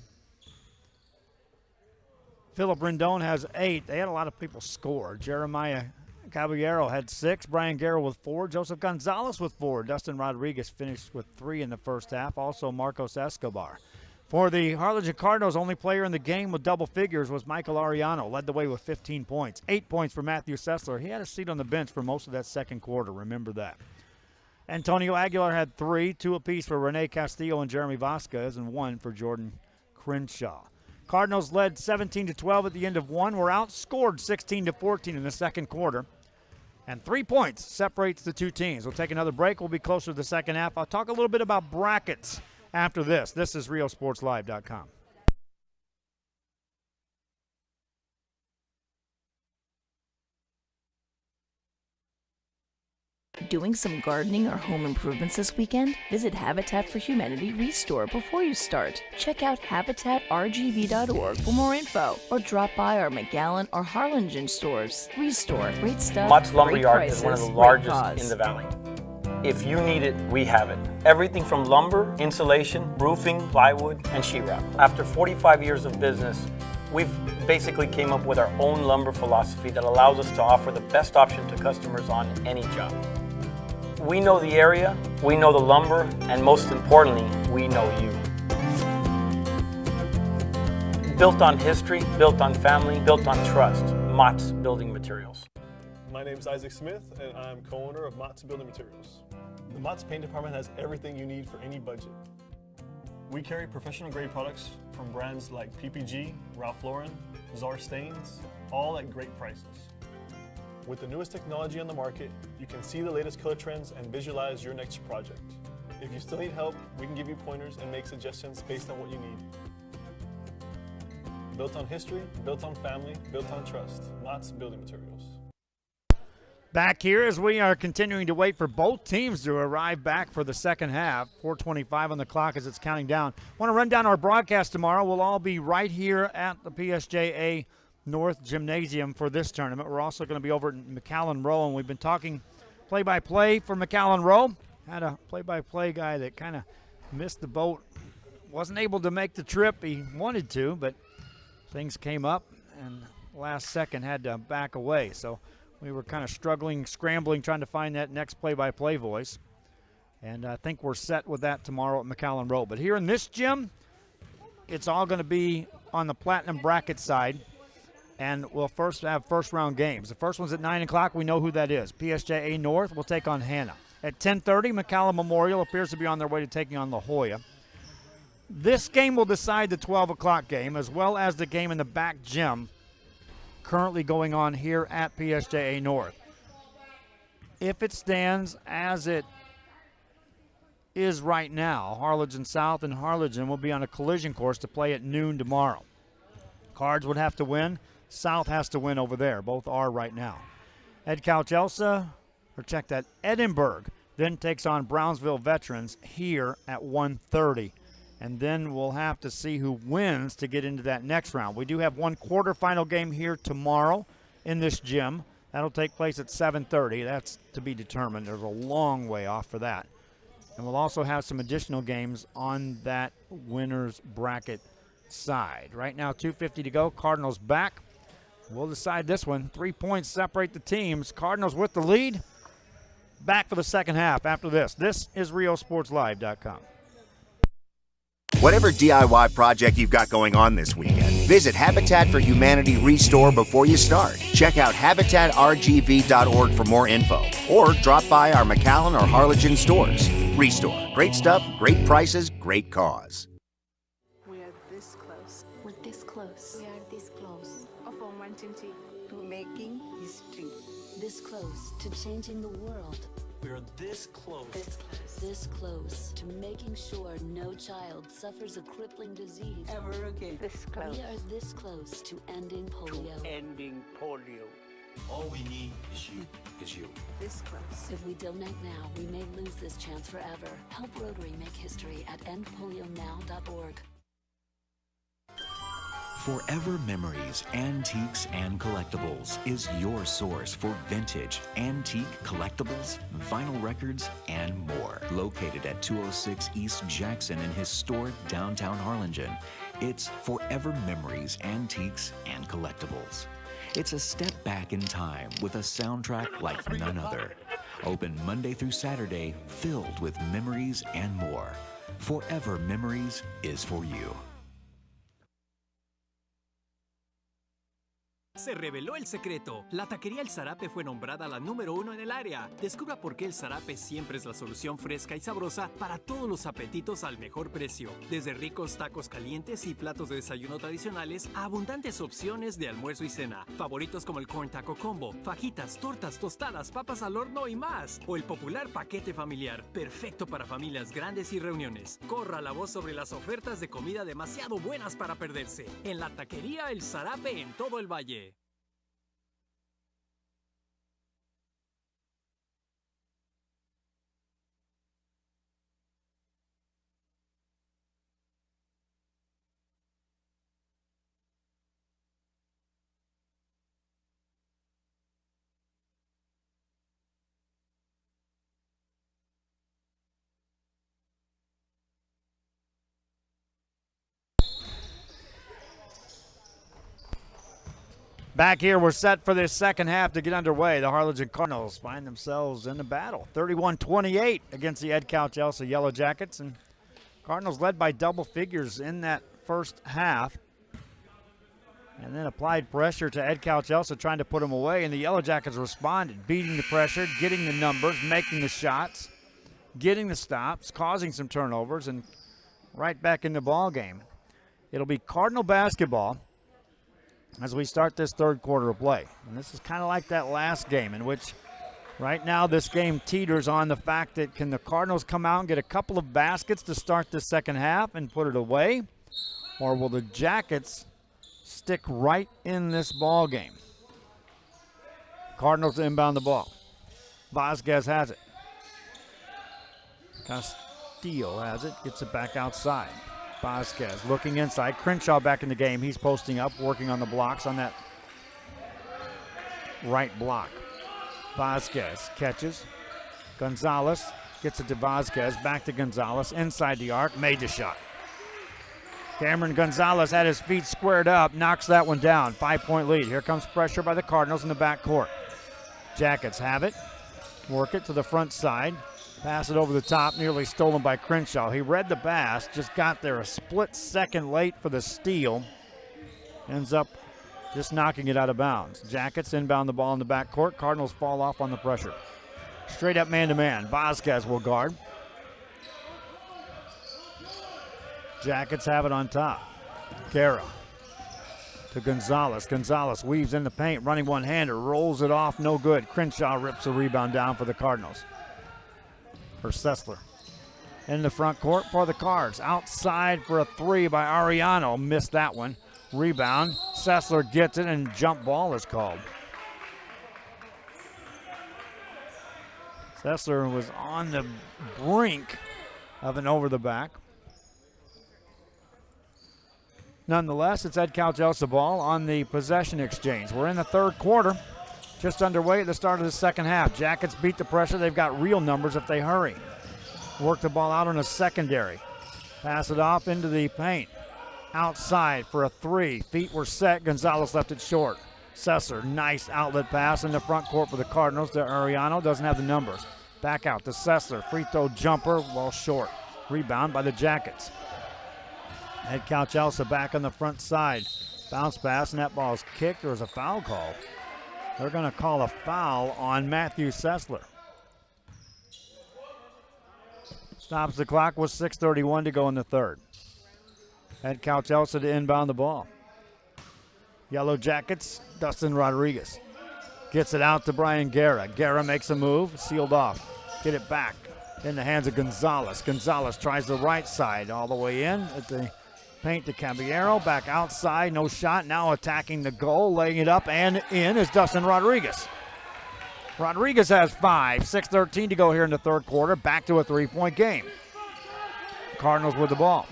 Philip Rendon has 8. They had a lot of people score. Jeremiah Caballero had 6. Brian Garrell with 4. Joseph Gonzalez with 4. Dustin Rodriguez finished with 3 in the first half. Also Marcos Escobar. For the Harlingen Cardinals, only player in the game with double figures was Michael Ariano, led the way with 15 points. 8 points for Matthew Sessler. He had a seat on the bench for most of that second quarter. Remember that. Antonio Aguilar had 3, 2 apiece for Rene Castillo and Jeremy Vasquez, and 1 for Jordan Crenshaw. Cardinals led 17-12 at the end of 1. Were outscored 16-14 in the second quarter. And 3 points separates the two teams. We'll take another break. We'll be closer to the second half. I'll talk a little bit about brackets after this. This is RioSportsLive.com. Doing some gardening or home improvements this weekend? Visit Habitat for Humanity Restore before you start. Check out habitatrgv.org for more info, or drop by our McAllen or Harlingen stores. Restore. Great stuff. Mott's great Lumberyard prices, is one of the great largest cause. in the Valley. If you need it, we have it. Everything from lumber, insulation, roofing, plywood, and sheetrock. After 45 years of business, we've basically came up with our own lumber philosophy that allows us to offer the best option to customers on any job. We know the area, we know the lumber, and most importantly, we know you. Built on history, built on family, built on trust. Mott's Building Materials. My name is Isaac Smith, and I'm co-owner of Mott's Building Materials. The Mott's Paint Department has everything you need for any budget. We carry professional grade products from brands like PPG, Ralph Lauren, Czar Stains, all at great prices. With the newest technology on the market, you can see the latest color trends and visualize your next project. If you still need help, we can give you pointers and make suggestions based on what you need. Built on history, built on family, built on trust. Mott's Building Materials. Back here as we are continuing to wait for both teams to arrive back for the second half. 4:25 on the clock as it's counting down. Want to run down our broadcast tomorrow. We'll all be right here at the PSJA North Gymnasium for this tournament. We're also going to be over at McAllen Row, and we've been talking play-by-play for McAllen Row. Had a play-by-play guy that kind of missed the boat. Wasn't able to make the trip. He wanted to, but things came up, and last second had to back away. So we were kind of struggling, scrambling, trying to find that next play-by-play voice. And I think we're set with that tomorrow at McAllen Row. But here in this gym, it's all going to be on the Platinum Bracket side. And we'll first have first-round games. The first one's at 9 o'clock. We know who that is. PSJA North will take on Hannah. At 10:30, McAllen Memorial appears to be on their way to taking on La Jolla. This game will decide the 12 o'clock game, as well as the game in the back gym currently going on here at PSJA North. If it stands as it is right now, Harlingen South and Harlingen will be on a collision course to play at noon tomorrow. Cards would have to win. South has to win over there. Both are right now. Edcouch Edinburgh then takes on Brownsville Veterans here at 1:30. And then we'll have to see who wins to get into that next round. We do have one quarterfinal game here tomorrow in this gym. That'll take place at 7:30. That's to be determined. There's a long way off for that. And we'll also have some additional games on that winner's bracket side. Right now, 2:50 to go. Cardinals back. We'll decide this one. 3 points separate the teams. Cardinals with the lead. Back for the second half after this. This is RioSportsLive.com. Whatever DIY project you've got going on this weekend, visit Habitat for Humanity Restore before you start. Check out habitatrgv.org for more info, or drop by our McAllen or Harlingen stores. Restore. Great stuff, great prices, great cause. We are this close. We're this close. We are this close of wanting tea. To making history. This close to changing the world. We're this close. This close. This close to making sure no child suffers a crippling disease Ever again. This close. We are this close to ending polio. Ending polio. All we need is you. Is you. This close. If we don't act now, we may lose this chance forever. Help Rotary make history at endpolionow.org. Forever Memories, Antiques and Collectibles is your source for vintage, antique collectibles, vinyl records, and more. Located at 206 East Jackson in historic downtown Harlingen, it's Forever Memories, Antiques and Collectibles. It's a step back in time with a soundtrack like none other. Open Monday through Saturday, filled with memories and more. Forever Memories is for you. Se reveló el secreto. La taquería El Zarape fue nombrada la número 1 en el área. Descubra por qué El Zarape siempre es la solución fresca y sabrosa para todos los apetitos al mejor precio. Desde ricos tacos calientes y platos de desayuno tradicionales a abundantes opciones de almuerzo y cena. Favoritos como el Corn Taco Combo, fajitas, tortas, tostadas, papas al horno y más. O el popular paquete familiar, perfecto para familias grandes y reuniones. Corra la voz sobre las ofertas de comida demasiado buenas para perderse. En la taquería El Zarape en todo el valle. Back here, we're set for this second half to get underway. The Harlingen Cardinals find themselves in the battle. 31-28 against the Edcouch Elsa Yellow Jackets. And Cardinals led by double figures in that first half. And then applied pressure to Edcouch Elsa, trying to put him away, and the Yellow Jackets responded, beating the pressure, getting the numbers, making the shots, getting the stops, causing some turnovers, and right back in the ball game. It'll be Cardinal basketball as we start this third quarter of play. And this is kind of like that last game, in which right now this game teeters on the fact that can the Cardinals come out and get a couple of baskets to start the second half and put it away, or will the Jackets stick right in this ball game? Cardinals inbound the ball. Vasquez has it. Castillo has it, gets it back outside. Vasquez looking inside. Crenshaw back in the game. He's posting up, working on the blocks on that right block. Vasquez catches. Gonzalez gets it to Vasquez. Back to Gonzalez. Inside the arc. Made the shot. Cameron Gonzalez had his feet squared up. Knocks that one down. 5-point lead. Here comes pressure by the Cardinals in the backcourt. Jackets have it. Work it to the front side. Pass it over the top. Nearly stolen by Crenshaw. He read the pass. Just got there a split second late for the steal. Ends up just knocking it out of bounds. Jackets inbound the ball in the backcourt. Cardinals fall off on the pressure. Straight up man-to-man. Vasquez will guard. Jackets have it on top. Guerra to Gonzalez. Gonzalez weaves in the paint, running one-hander, rolls it off, no good. Crenshaw rips the rebound down for the Cardinals. For Sessler. In the front court for the Cards. Outside for a three by Ariano. Missed that one. Rebound. Sessler gets it, and jump ball is called. Sessler was on the brink of an over the back. Nonetheless, it's Edcouch Elsa ball on the possession exchange. We're in the third quarter, just underway at the start of the second half. Jackets beat the pressure. They've got real numbers if they hurry. Work the ball out on a secondary. Pass it off into the paint. Outside for a three. Feet were set. Gonzalez left it short. Sessler, nice outlet pass in the front court for the Cardinals to Ariano. Doesn't have the numbers. Back out to Sessler. Free throw jumper, well short. Rebound by the Jackets. Edcouch Elsa back on the front side. Bounce pass, and that ball's kicked. There's a foul call. They're going to call a foul on Matthew Sessler. Stops the clock with 6:31 to go in the third. Edcouch Elsa to inbound the ball. Yellow Jackets, Dustin Rodriguez. Gets it out to Brian Guerra. Guerra makes a move, sealed off. Get it back in the hands of Gonzalez. Gonzalez tries the right side all the way in at the paint to Caballero. Back outside, no shot. Now attacking the goal, laying it up and in is Dustin Rodriguez. Rodriguez has 5, 6:13 to go here in the third quarter. Back to a three-point game. Cardinals with the ball.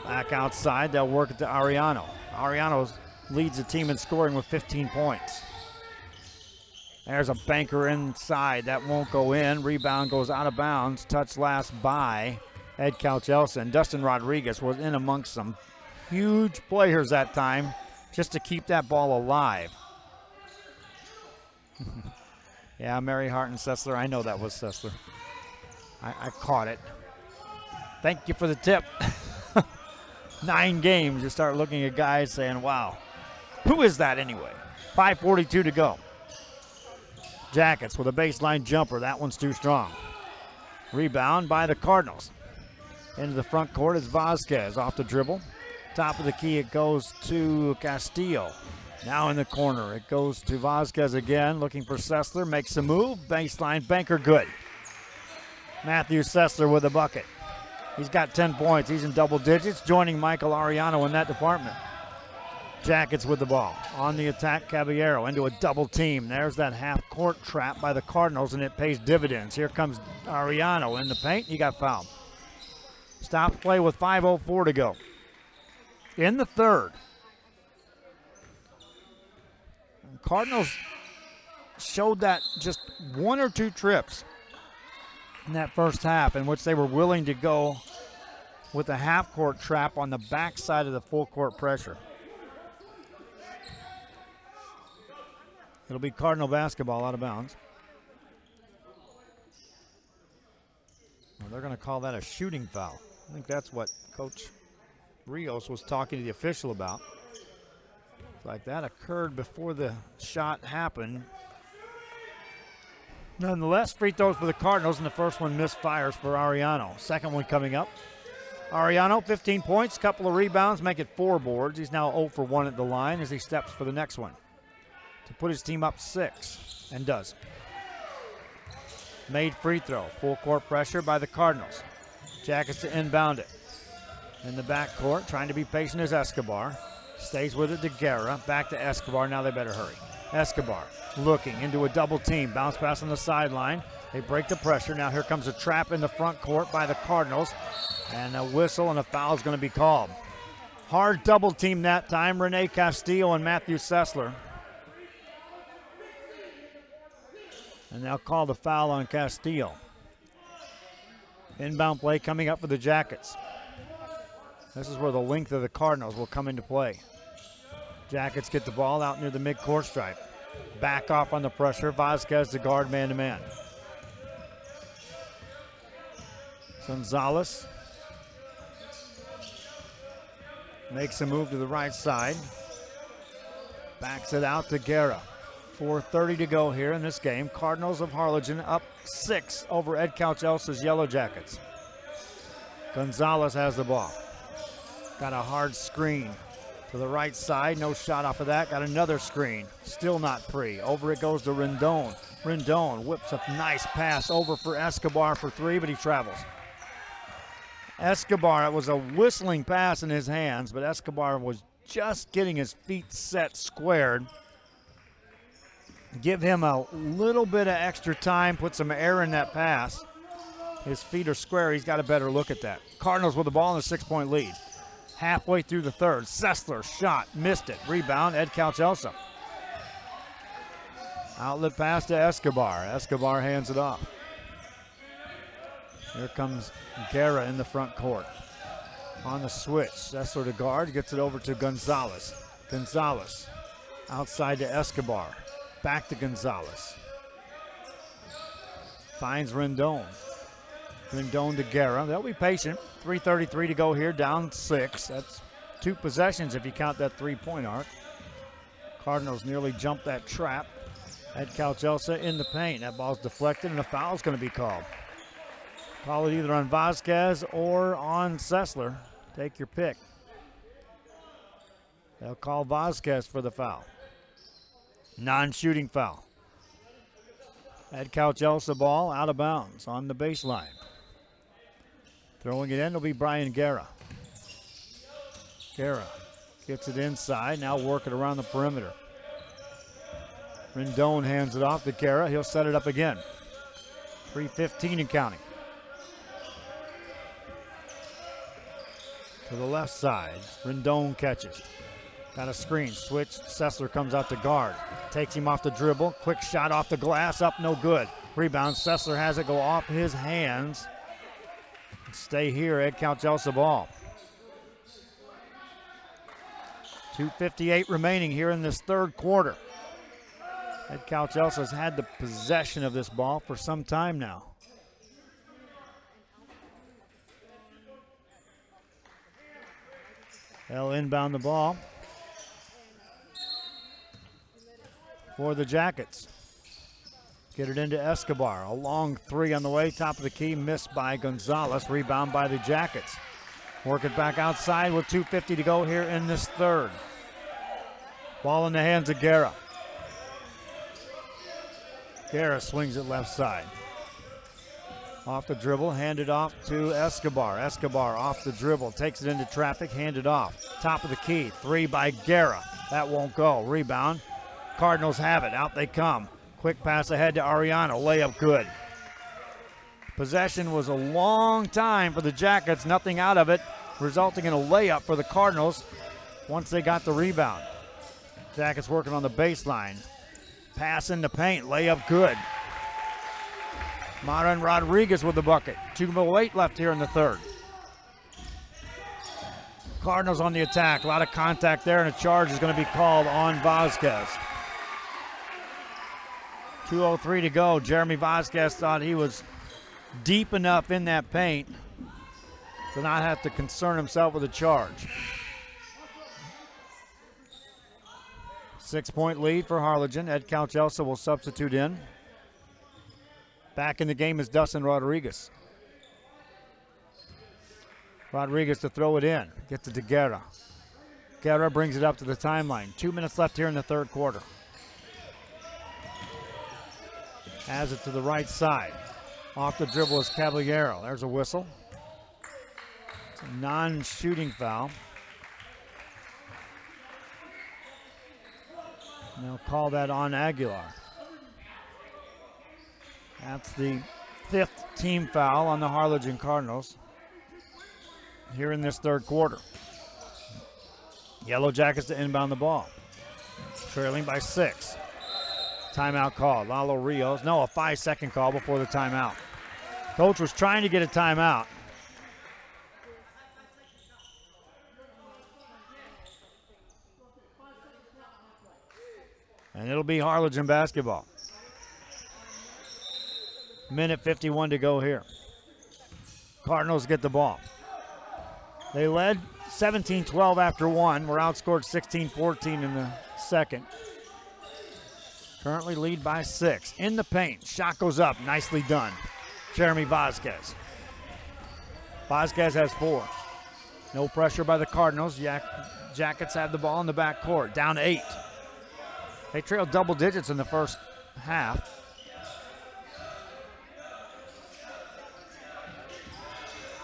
Back outside, they'll work it to Ariano. Ariano leads the team in scoring with 15 points. There's a banker inside. That won't go in. Rebound goes out of bounds. Touch last by Edcouch Elsa. And Dustin Rodriguez was in amongst some huge players that time just to keep that ball alive. Yeah, Mary Hart and Sessler. I know that was Sessler. I caught it. Thank you for the tip. 9 games, you start looking at guys saying, wow, who is that anyway? 5:42 to go. Jackets with a baseline jumper. That one's too strong. Rebound by the Cardinals. Into the front court is Vasquez off the dribble. Top of the key, it goes to Castillo. Now in the corner, it goes to Vasquez again, looking for Sessler. Makes a move. Baseline, banker good. Matthew Sessler with a bucket. He's got 10 points. He's in double digits, joining Michael Ariano in that department. Jackets with the ball. On the attack, Caballero into a double team. There's that half-court trap by the Cardinals, and it pays dividends. Here comes Ariano in the paint. He got fouled. Stop play with 5:04 to go. In the third. Cardinals showed that just 1 or 2 trips in that first half in which they were willing to go with a half-court trap on the backside of the full-court pressure. It'll be Cardinal basketball out of bounds. Well, they're going to call that a shooting foul. I think that's what Coach Rios was talking to the official about. Like that occurred before the shot happened. Nonetheless, free throws for the Cardinals, and the first one misfires for Ariano. Second one coming up. Ariano, 15 points, couple of rebounds, make it 4 boards. He's now 0 for 1 at the line as he steps for the next one to put his team up 6, and does. Made free throw, full court pressure by the Cardinals. Jackets to inbound it. In the backcourt, trying to be patient is Escobar. Stays with it to Guerra, back to Escobar, now they better hurry. Escobar looking into a double team, bounce pass on the sideline. They break the pressure, now here comes a trap in the front court by the Cardinals, and a whistle and a foul is going to be called. Hard double team that time, Rene Castillo and Matthew Sessler. And they'll call the foul on Castillo. Inbound play coming up for the Jackets. This is where the length of the Cardinals will come into play. Jackets get the ball out near the midcourt stripe. Back off on the pressure. Vasquez to guard man-to-man. Gonzalez makes a move to the right side. Backs it out to Guerra. 4:30 to go here in this game. Cardinals of Harlingen up 6 over Edcouch Elsa's Yellow Jackets. Gonzalez has the ball. Got a hard screen to the right side. No shot off of that. Got another screen. Still not free. Over it goes to Rendon. Rendon whips a nice pass over for Escobar for 3, but he travels. Escobar, it was a whistling pass in his hands, but Escobar was just getting his feet set squared. Give him a little bit of extra time, put some air in that pass. His feet are square. He's got a better look at that. Cardinals with the ball in a 6-point lead. Halfway through the third, Sessler shot, missed it. Rebound, Edcouch Elsa. Outlet pass to Escobar. Escobar hands it off. Here comes Guerra in the front court. On the switch, Sessler to guard, gets it over to Gonzalez. Gonzalez outside to Escobar. Back to Gonzalez. Finds Rendon. Rendon to Guerra. They'll be patient. 3:33 to go here, down 6. That's 2 possessions if you count that 3-point arc. Cardinals nearly jumped that trap. Edcouch Elsa in the paint. That ball's deflected and a foul's going to be called. Call it either on Vasquez or on Sessler. Take your pick. They'll call Vasquez for the foul. Non-shooting foul. Edcouch Elsa ball out of bounds on the baseline. Throwing it in will be Brian Guerra. Guerra gets it inside, now work it around the perimeter. Rendon hands it off to Guerra. He'll set it up again. 3:15 and counting. To the left side, Rendon catches. Got a screen, switch, Sessler comes out to guard. Takes him off the dribble, quick shot off the glass, up no good. Rebound, Sessler has it go off his hands. Stay here, Edcouch Elsa ball. 2:58 remaining here in this third quarter. Edcouch Elsa's had the possession of this ball for some time now. They'll inbound the ball for the Jackets. Get it into Escobar. A long 3 on the way. Top of the key. Missed by Gonzalez. Rebound by the Jackets. Work it back outside with 2:50 to go here in this third. Ball in the hands of Guerra. Guerra swings it left side. Off the dribble. Handed off to Escobar. Escobar off the dribble. Takes it into traffic. Handed off. Top of the key. 3 by Guerra. That won't go. Rebound. Cardinals have it. Out they come. Quick pass ahead to Ariano. Layup good. Possession was a long time for the Jackets. Nothing out of it, resulting in a layup for the Cardinals once they got the rebound. Jackets working on the baseline. Pass in the paint. Layup good. Maran Rodriguez with the bucket. 2:08 left here in the third. Cardinals on the attack. A lot of contact there, and a charge is going to be called on Vasquez. 2:03 to go. Jeremy Vasquez thought he was deep enough in that paint to not have to concern himself with a charge. 6-point lead for Harlingen. Edcouch Elsa will substitute in. Back in the game is Dustin Rodriguez. Rodriguez to throw it in. Gets it to Guerra. Guerra brings it up to the timeline. 2 minutes left here in the third quarter. Has it to the right side. Off the dribble is Caballero. There's a whistle. It's a non-shooting foul. And they'll call that on Aguilar. That's the 5th team foul on the Harlingen Cardinals here in this third quarter. Yellow Jackets to inbound the ball. Trailing by 6. Timeout call. Lalo Rios. No, a 5-second call before the timeout. Coach was trying to get a timeout. And it'll be Harlingen basketball. Minute 51 to go here. Cardinals get the ball. They led 17-12 after one. We're outscored 16-14 in the second. Currently lead by 6. In the paint. Shot goes up. Nicely done. Jeremy Vasquez. Vasquez has 4. No pressure by the Cardinals. Jackets have the ball in the backcourt. Down 8. They trailed double digits in the first half.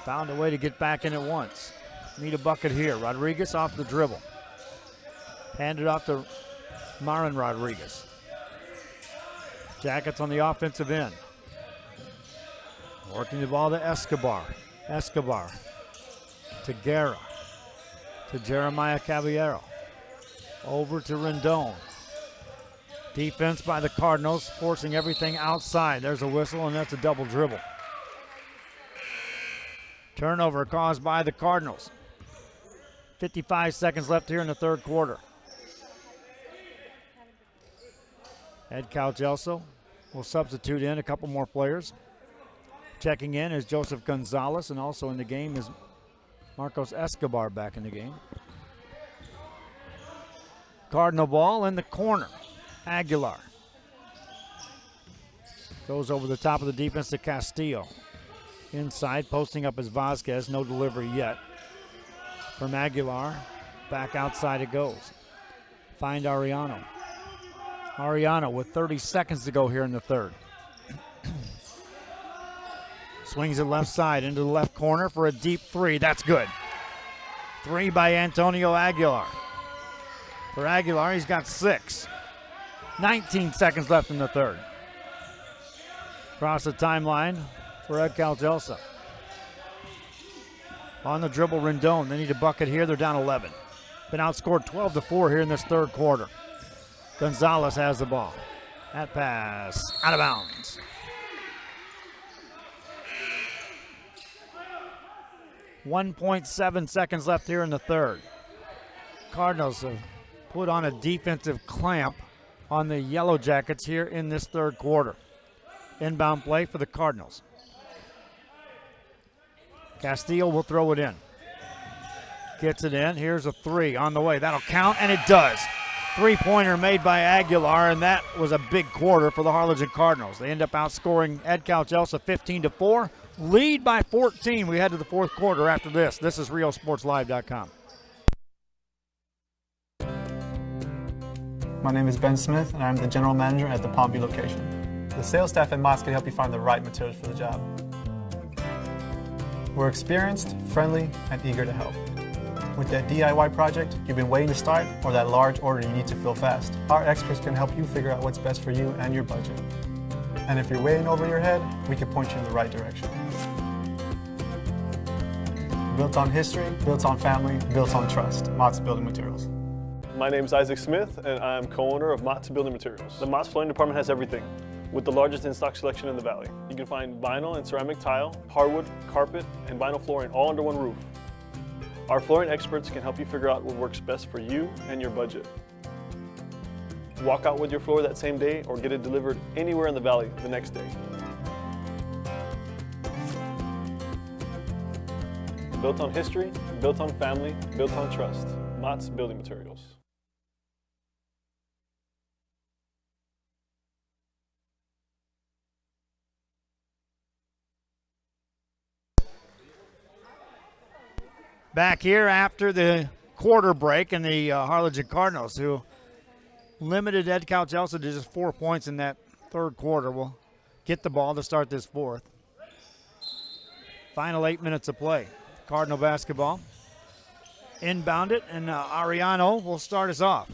Found a way to get back in at once. Need a bucket here. Rodriguez off the dribble. Handed off to Marin Rodriguez. Jackets on the offensive end. Working the ball to Escobar. Escobar to Guerra. To Jeremiah Caballero. Over to Rendon. Defense by the Cardinals, forcing everything outside. There's a whistle, and that's a double dribble. Turnover caused by the Cardinals. 55 seconds left here in the third quarter. Edcouch Elso will substitute in a couple more players. Checking in is Joseph Gonzalez, and also in the game is Marcos Escobar back in the game. Cardinal ball in the corner. Aguilar. Goes over the top of the defense to Castillo. Inside, posting up as Vasquez. No delivery yet from Aguilar. Back outside it goes. Find Ariano. Ariano with 30 seconds to go here in the third. Swings it left side into the left corner for a deep 3. That's good. 3 by Antonio Aguilar. For Aguilar, he's got 6. 19 seconds left in the third. Across the timeline for Edcouch Elsa. On the dribble, Rendon. They need a bucket here. They're down 11. Been outscored 12-4 here in this third quarter. Gonzalez has the ball. That pass out of bounds. .7 seconds left here in the third. Cardinals have put on a defensive clamp on the Yellow Jackets here in this third quarter. Inbound play for the Cardinals. Castillo will throw it in. Gets it in. Here's a 3 on the way. That'll count, and it does. 3-pointer made by Aguilar, and that was a big quarter for the Harlingen Cardinals. They end up outscoring Edcouch Elsa 15-4. Lead by 14. We head to the fourth quarter after this. This is RioSportsLive.com. My name is Ben Smith, and I'm the general manager at the Palmview location. The sales staff at Mott's can help you find the right materials for the job. We're experienced, friendly, and eager to help. With that DIY project you've been waiting to start, or that large order you need to fill fast, our experts can help you figure out what's best for you and your budget. And if you're way in over your head, we can point you in the right direction. Built on history, built on family, built on trust. Mott's Building Materials. My name is Isaac Smith, and I'm co-owner of Mott's Building Materials. The Mott's Flooring Department has everything, with the largest in-stock selection in the Valley. You can find vinyl and ceramic tile, hardwood, carpet, and vinyl flooring all under one roof. Our flooring experts can help you figure out what works best for you and your budget. Walk out with your floor that same day or get it delivered anywhere in the Valley the next day. Built on history, built on family, built on trust. Mott's Building Materials. Back here after the quarter break, and the Harlingen Cardinals, who limited Edcouch Elsa to just 4 points in that third quarter, will get the ball to start this fourth. Final 8 minutes of play. Cardinal basketball. Inbound it, and Ariano will start us off.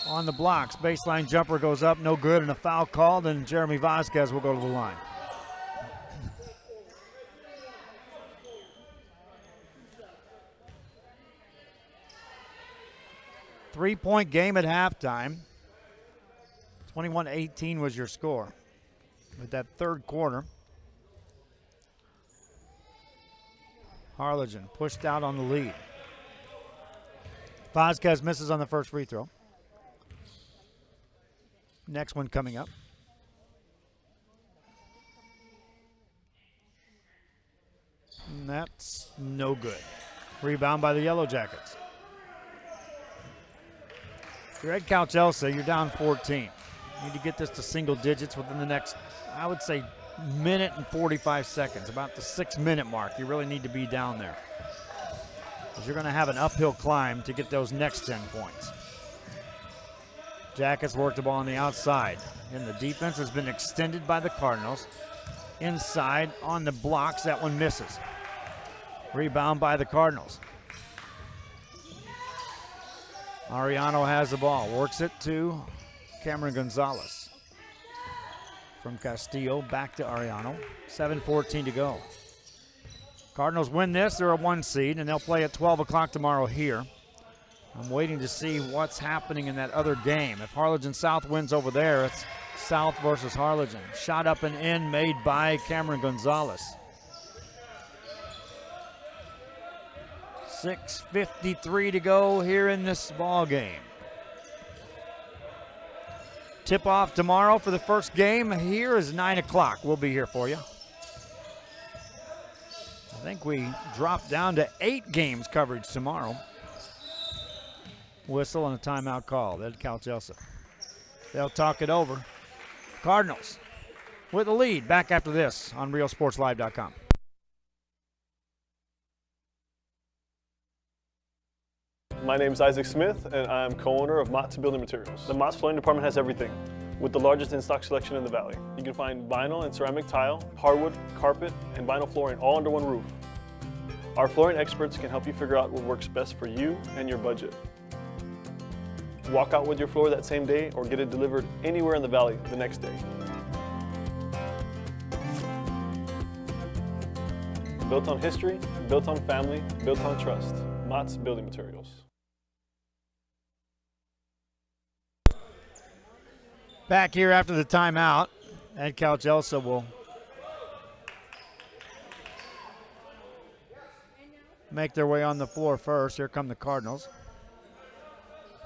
On the blocks, baseline jumper goes up, no good, and a foul called, and Jeremy Vasquez will go to the line. Three-point game at halftime. 21-18 was your score. With that third quarter, Harlingen pushed out on the lead. Vasquez misses on the first free throw. Next one coming up. And that's no good. Rebound by the Yellow Jackets. If you're Edcouch Elsa, you're down 14. You need to get this to single digits within the next, I would say, minute and 45 seconds, about the 6-minute mark. You really need to be down there, because you're going to have an uphill climb to get those next 10 points. Jackets work the ball on the outside, and the defense has been extended by the Cardinals. Inside on the blocks, that one misses. Rebound by the Cardinals. Ariano has the ball, works it to Cameron Gonzalez. From Castillo, back to Ariano. 7:14 to go. Cardinals win this, they're a 1 seed, and they'll play at 12 o'clock tomorrow here. I'm waiting to see what's happening in that other game. If Harlingen South wins over there, it's South versus Harlingen. Shot up and in, made by Cameron Gonzalez. 6:53 to go here in this ball game. Tip-off tomorrow for the first game here is 9 o'clock. We'll be here for you. I think we dropped down to 8 games coverage tomorrow. Whistle and a timeout call. Edcouch Elsa. They'll talk it over. Cardinals with the lead. Back after this on RealSportsLive.com. My name is Isaac Smith, and I'm co-owner of Mott's Building Materials. The Mott's Flooring Department has everything, with the largest in-stock selection in the Valley. You can find vinyl and ceramic tile, hardwood, carpet, and vinyl flooring all under one roof. Our flooring experts can help you figure out what works best for you and your budget. Walk out with your floor that same day or get it delivered anywhere in the Valley the next day. Built on history, built on family, built on trust. Mott's Building Materials. Back here after the timeout, Edcouch Elsa will make their way on the floor first. Here come the Cardinals.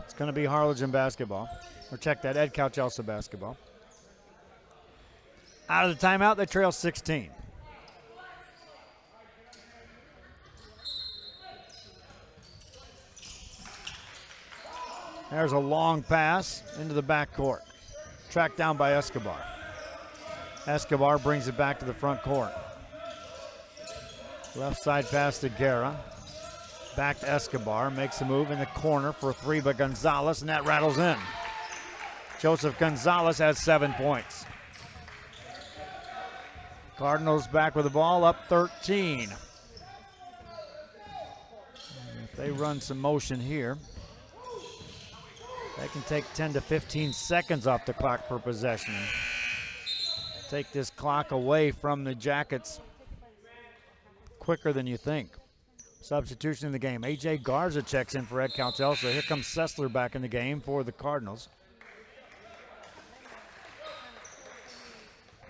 It's going to be Harlingen basketball. Or check that, Edcouch Elsa basketball. Out of the timeout, they trail 16. There's a long pass into the backcourt. Tracked down by Escobar. Escobar brings it back to the front court. Left side pass to Guerra. Back to Escobar. Makes a move in the corner for a three by Gonzalez, and that rattles in. Joseph Gonzalez has 7 points. Cardinals back with the ball, up 13. If they run some motion here, they can take 10 to 15 seconds off the clock per possession. Take this clock away from the Jackets quicker than you think. Substitution in the game. A.J. Garza checks in for Edcouch Elsa. Here comes Sessler back in the game for the Cardinals.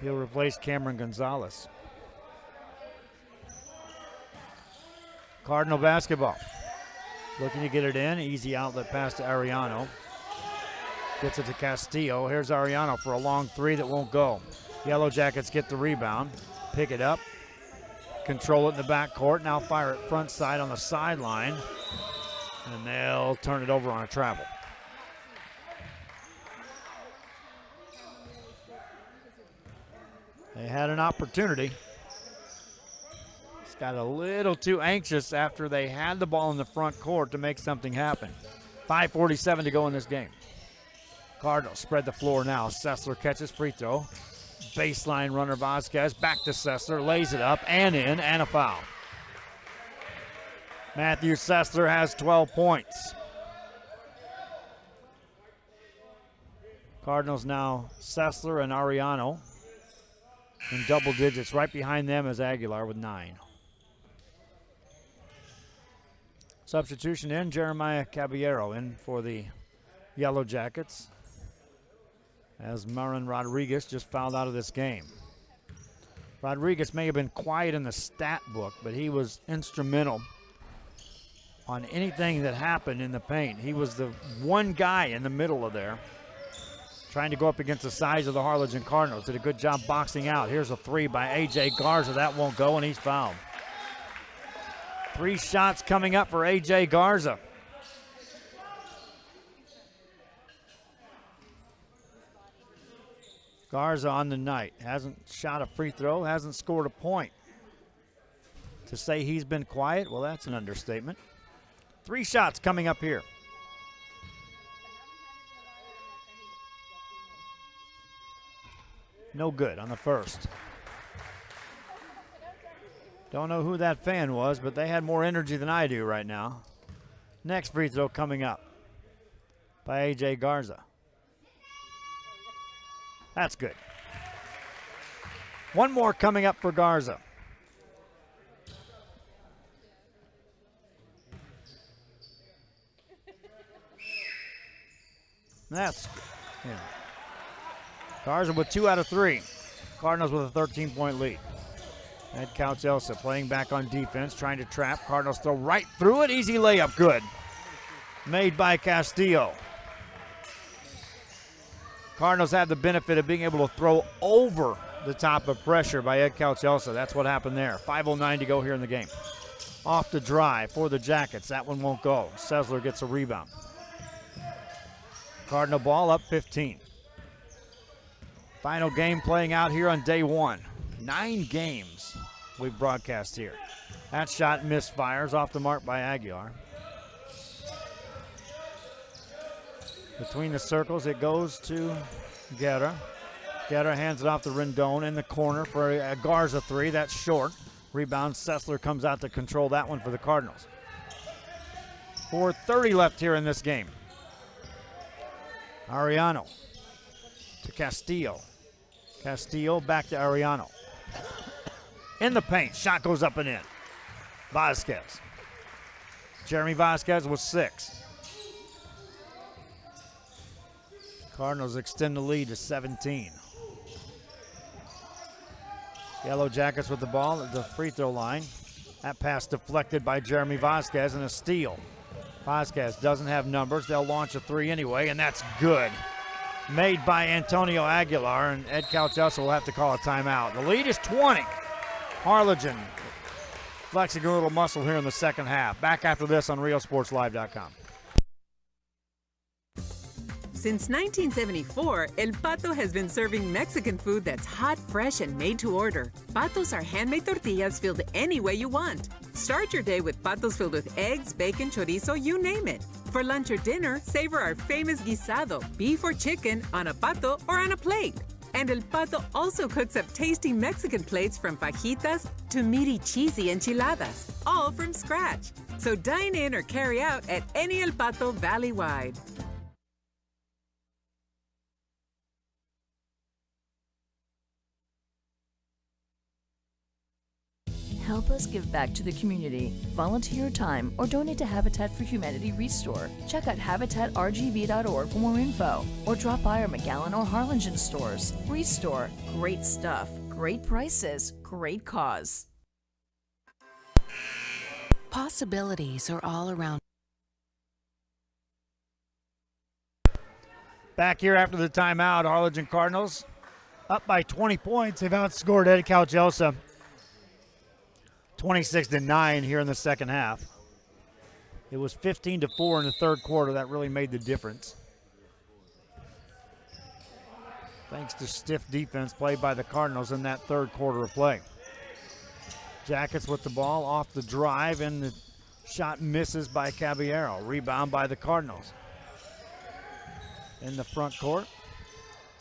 He'll replace Cameron Gonzalez. Cardinal basketball. Looking to get it in. Easy outlet pass to Ariano. Gets it to Castillo. Here's Ariano for a long three that won't go. Yellow Jackets get the rebound. Pick it up. control it in the backcourt. Now fire it front side on the sideline. And they'll turn it over on a travel. They had an opportunity. Just got a little too anxious after they had the ball in the front court to make something happen. 5:47 to go in this game. Cardinals spread the floor now. Sessler catches free throw. Baseline runner Vasquez back to Sessler, lays it up and in, and a foul. Matthew Sessler has 12 points. Cardinals now Sessler and Ariano in double digits. Right behind them is Aguilar with 9. Substitution in, Jeremiah Caballero in for the Yellow Jackets, as Marin Rodriguez just fouled out of this game. Rodriguez may have been quiet in the stat book, but he was instrumental on anything that happened in the paint. He was the one guy in the middle of there trying to go up against the size of the Harlingen Cardinals. Did a good job boxing out. Here's a three by A.J. Garza. That won't go, and he's fouled. 3 shots coming up for A.J. Garza. Garza on the night. Hasn't shot a free throw, hasn't scored a point. To say he's been quiet, well, that's an understatement. 3 shots coming up here. No good on the first. Don't know who that fan was, but they had more energy than I do right now. Next free throw coming up by A.J. Garza. That's good. 1 more coming up for Garza. That's good. Yeah. Garza with 2 out of 3. Cardinals with a 13-point lead. Edcouch Elsa playing back on defense, trying to trap. Cardinals throw right through it. Easy layup, good. Made by Castillo. Cardinals have the benefit of being able to throw over the top of pressure by Edcouch Elsa. That's what happened there. 5:09 to go here in the game. Off the drive for the Jackets. That one won't go. Sessler gets a rebound. Cardinal ball up 15. Final game playing out here on day 1. 9 games we've broadcast here. That shot misfires off the mark by Aguilar. Between the circles, it goes to Guerra. Guerra hands it off to Rendon in the corner for a Garza 3. That's short. Rebound, Sessler comes out to control that one for the Cardinals. 4:30 left here in this game. Ariano to Castillo. Castillo back to Ariano. In the paint, shot goes up and in. Vasquez. Jeremy Vasquez with 6. Cardinals extend the lead to 17. Yellow Jackets with the ball at the free throw line. That pass deflected by Jeremy Vasquez and a steal. Vasquez doesn't have numbers. They'll launch a 3 anyway, and that's good. Made by Antonio Aguilar, and Edcouch Elsa will have to call a timeout. The lead is 20. Harlingen flexing a little muscle here in the second half. Back after this on RioSportsLive.com. Since 1974, El Pato has been serving Mexican food that's hot, fresh, and made to order. Patos are handmade tortillas filled any way you want. Start your day with patos filled with eggs, bacon, chorizo, you name it. For lunch or dinner, savor our famous guisado, beef or chicken, on a pato or on a plate. And El Pato also cooks up tasty Mexican plates from fajitas to meaty, cheesy enchiladas, all from scratch. So dine in or carry out at any El Pato valley-wide. Help us give back to the community. Volunteer your time or donate to Habitat for Humanity Restore. Check out habitatrgv.org for more info or drop by our McAllen or Harlingen stores. Restore. Great stuff, great prices, great cause. Possibilities are all around. Back here after the timeout, Harlingen Cardinals up by 20 points. They've outscored Edcouch Elsa 26-9 here in the second half. It was 15-4 in the third quarter. That really made the difference. Thanks to stiff defense played by the Cardinals in that third quarter of play. Jackets with the ball off the drive, and the shot misses by Caballero. Rebound by the Cardinals. In the front court.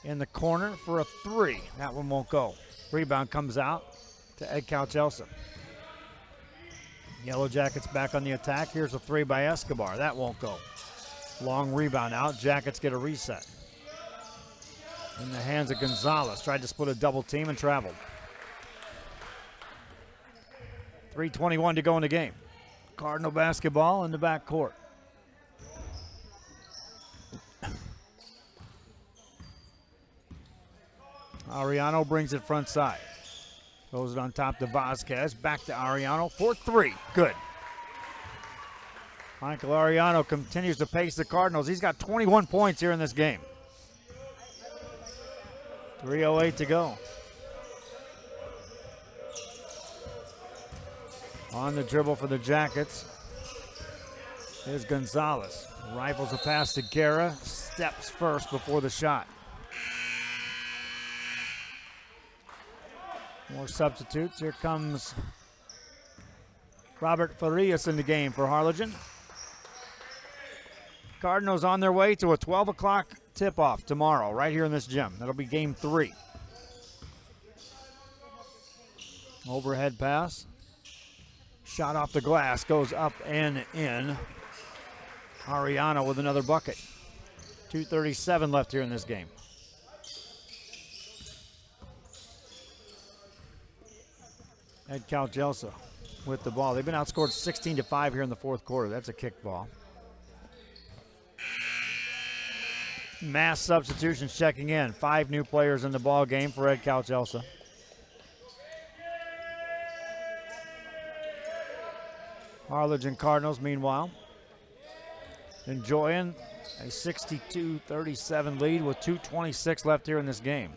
In the corner for a three. That one won't go. Rebound comes out to Edcouch Elsa. Yellow Jackets back on the attack. Here's a three by Escobar. That won't go. Long rebound out. Jackets get a reset. In the hands of Gonzalez. Tried to split a double team and traveled. 3:21 to go in the game. Cardinal basketball in the back court. Ariano brings it front side. Throws it on top to Vasquez. Back to Ariano for three. Good. Michael Ariano continues to pace the Cardinals. He's got 21 points here in this game. 3:08 to go. On the dribble for the Jackets is Gonzalez. Rifles a pass to Guerra. Steps first before the shot. More substitutes. Here comes Robert Farias in the game for Harlingen. Cardinals on their way to a 12 o'clock tip-off tomorrow right here in this gym. That'll be game 3. Overhead pass. Shot off the glass, goes up and in. Ariano with another bucket. 2:37 left here in this game. Edcouch Elsa with the ball. They've been outscored 16-5 here in the fourth quarter. That's a kick ball. Mass substitutions checking in. 5 new players in the ball game for Edcouch Elsa. Harlingen Cardinals, meanwhile, enjoying a 62-37 lead with 2:26 left here in this game.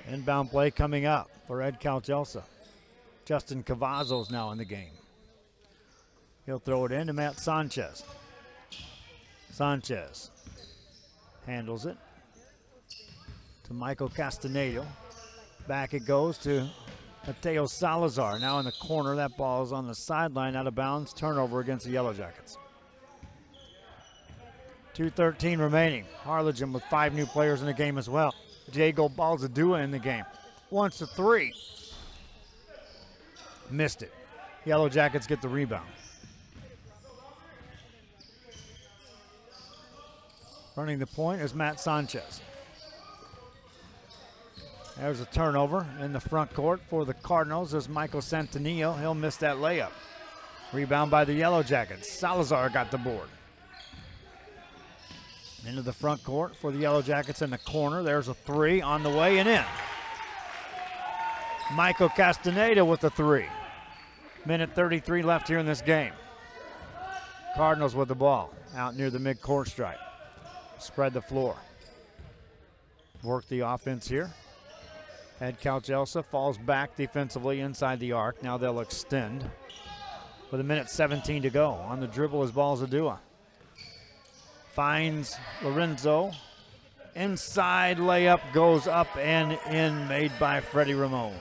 Inbound play coming up for Edcouch Elsa. Justin Cavazzo's now in the game. He'll throw it in to Matt Sanchez. Sanchez handles it to Michael Castaneda. Back it goes to Mateo Salazar. Now in the corner. That ball is on the sideline, out of bounds. Turnover against the Yellow Jackets. 2:13 remaining. Harlingen with 5 new players in the game as well. Diego Balzadua in the game. Wants a three. Missed it. Yellow Jackets get the rebound. Running the point is Matt Sanchez. There's a turnover in the front court for the Cardinals as Michael Santanillo. He'll miss that layup. Rebound by the Yellow Jackets. Salazar got the board. Into the front court for the Yellow Jackets in the corner. There's a three on the way and in. Michael Castaneda with the three. Minute 33 left here in this game. Cardinals with the ball out near the mid-court stripe. Spread the floor. Work the offense here. Edcouch Elsa falls back defensively inside the arc. Now they'll extend with a minute 17 to go. On the dribble is Balzadua. Finds Lorenzo. Inside layup goes up and in, made by Freddie Ramon.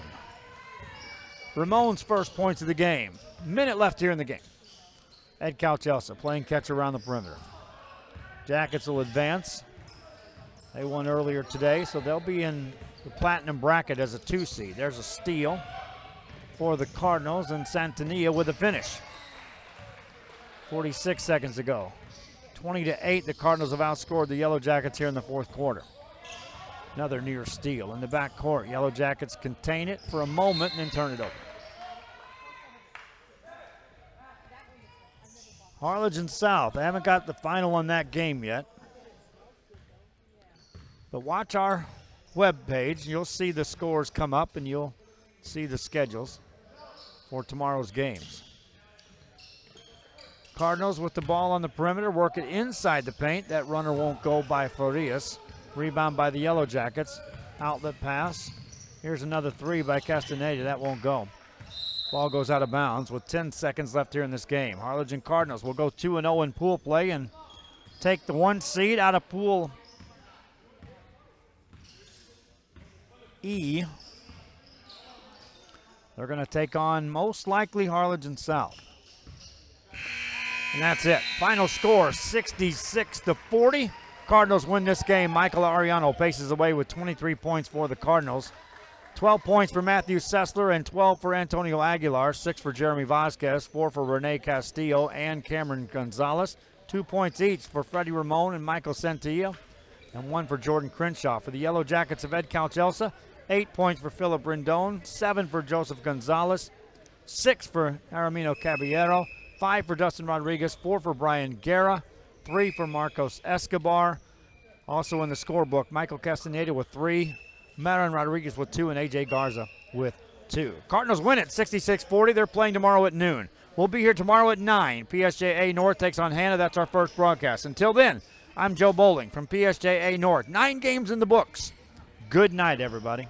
Ramon's first points of the game. Minute left here in the game. Edcouch Elsa playing catch around the perimeter. Jackets will advance. They won earlier today, so they'll be in the platinum bracket as a 2 seed. There's a steal for the Cardinals, and Santanilla with the finish. 46 seconds to go. 20-8, the Cardinals have outscored the Yellow Jackets here in the fourth quarter. Another near steal in the back court. Yellow Jackets contain it for a moment and then turn it over. Harlingen South. I haven't got the final on that game yet. But watch our webpage. You'll see the scores come up and you'll see the schedules for tomorrow's games. Cardinals with the ball on the perimeter, work it inside the paint. That runner won't go by Farias. Rebound by the Yellow Jackets. Outlet pass Here's another three by Castaneda. That won't go. Ball goes out of bounds with 10 seconds left here in this game. Harlingen Cardinals will go 2-0 in pool play and take the 1 seed out of Pool E. They're going to take on most likely Harlingen South. And that's it. Final score 66-40. Cardinals win this game. Michael Ariano paces away with 23 points for the Cardinals. 12 points for Matthew Sessler and 12 for Antonio Aguilar. 6 for Jeremy Vasquez, 4 for Rene Castillo and Cameron Gonzalez. 2 points each for Freddie Ramon and Michael Santilla, and 1 for Jordan Crenshaw. For the Yellow Jackets of Edcouch Elsa, 8 points for Philip Rendon, 7 for Joseph Gonzalez, 6 for Aramino Caballero, 5 for Dustin Rodriguez, 4 for Brian Guerra, 3 for Marcos Escobar. Also in the scorebook, Michael Castaneda with 3, Marin Rodriguez with 2, and AJ Garza with 2. Cardinals win it 66-40. They're playing tomorrow at noon. We'll be here tomorrow at 9. PSJA North takes on Hannah. That's our first broadcast. Until then, I'm Joe Bowling from PSJA North. 9 games in the books. Good night, everybody.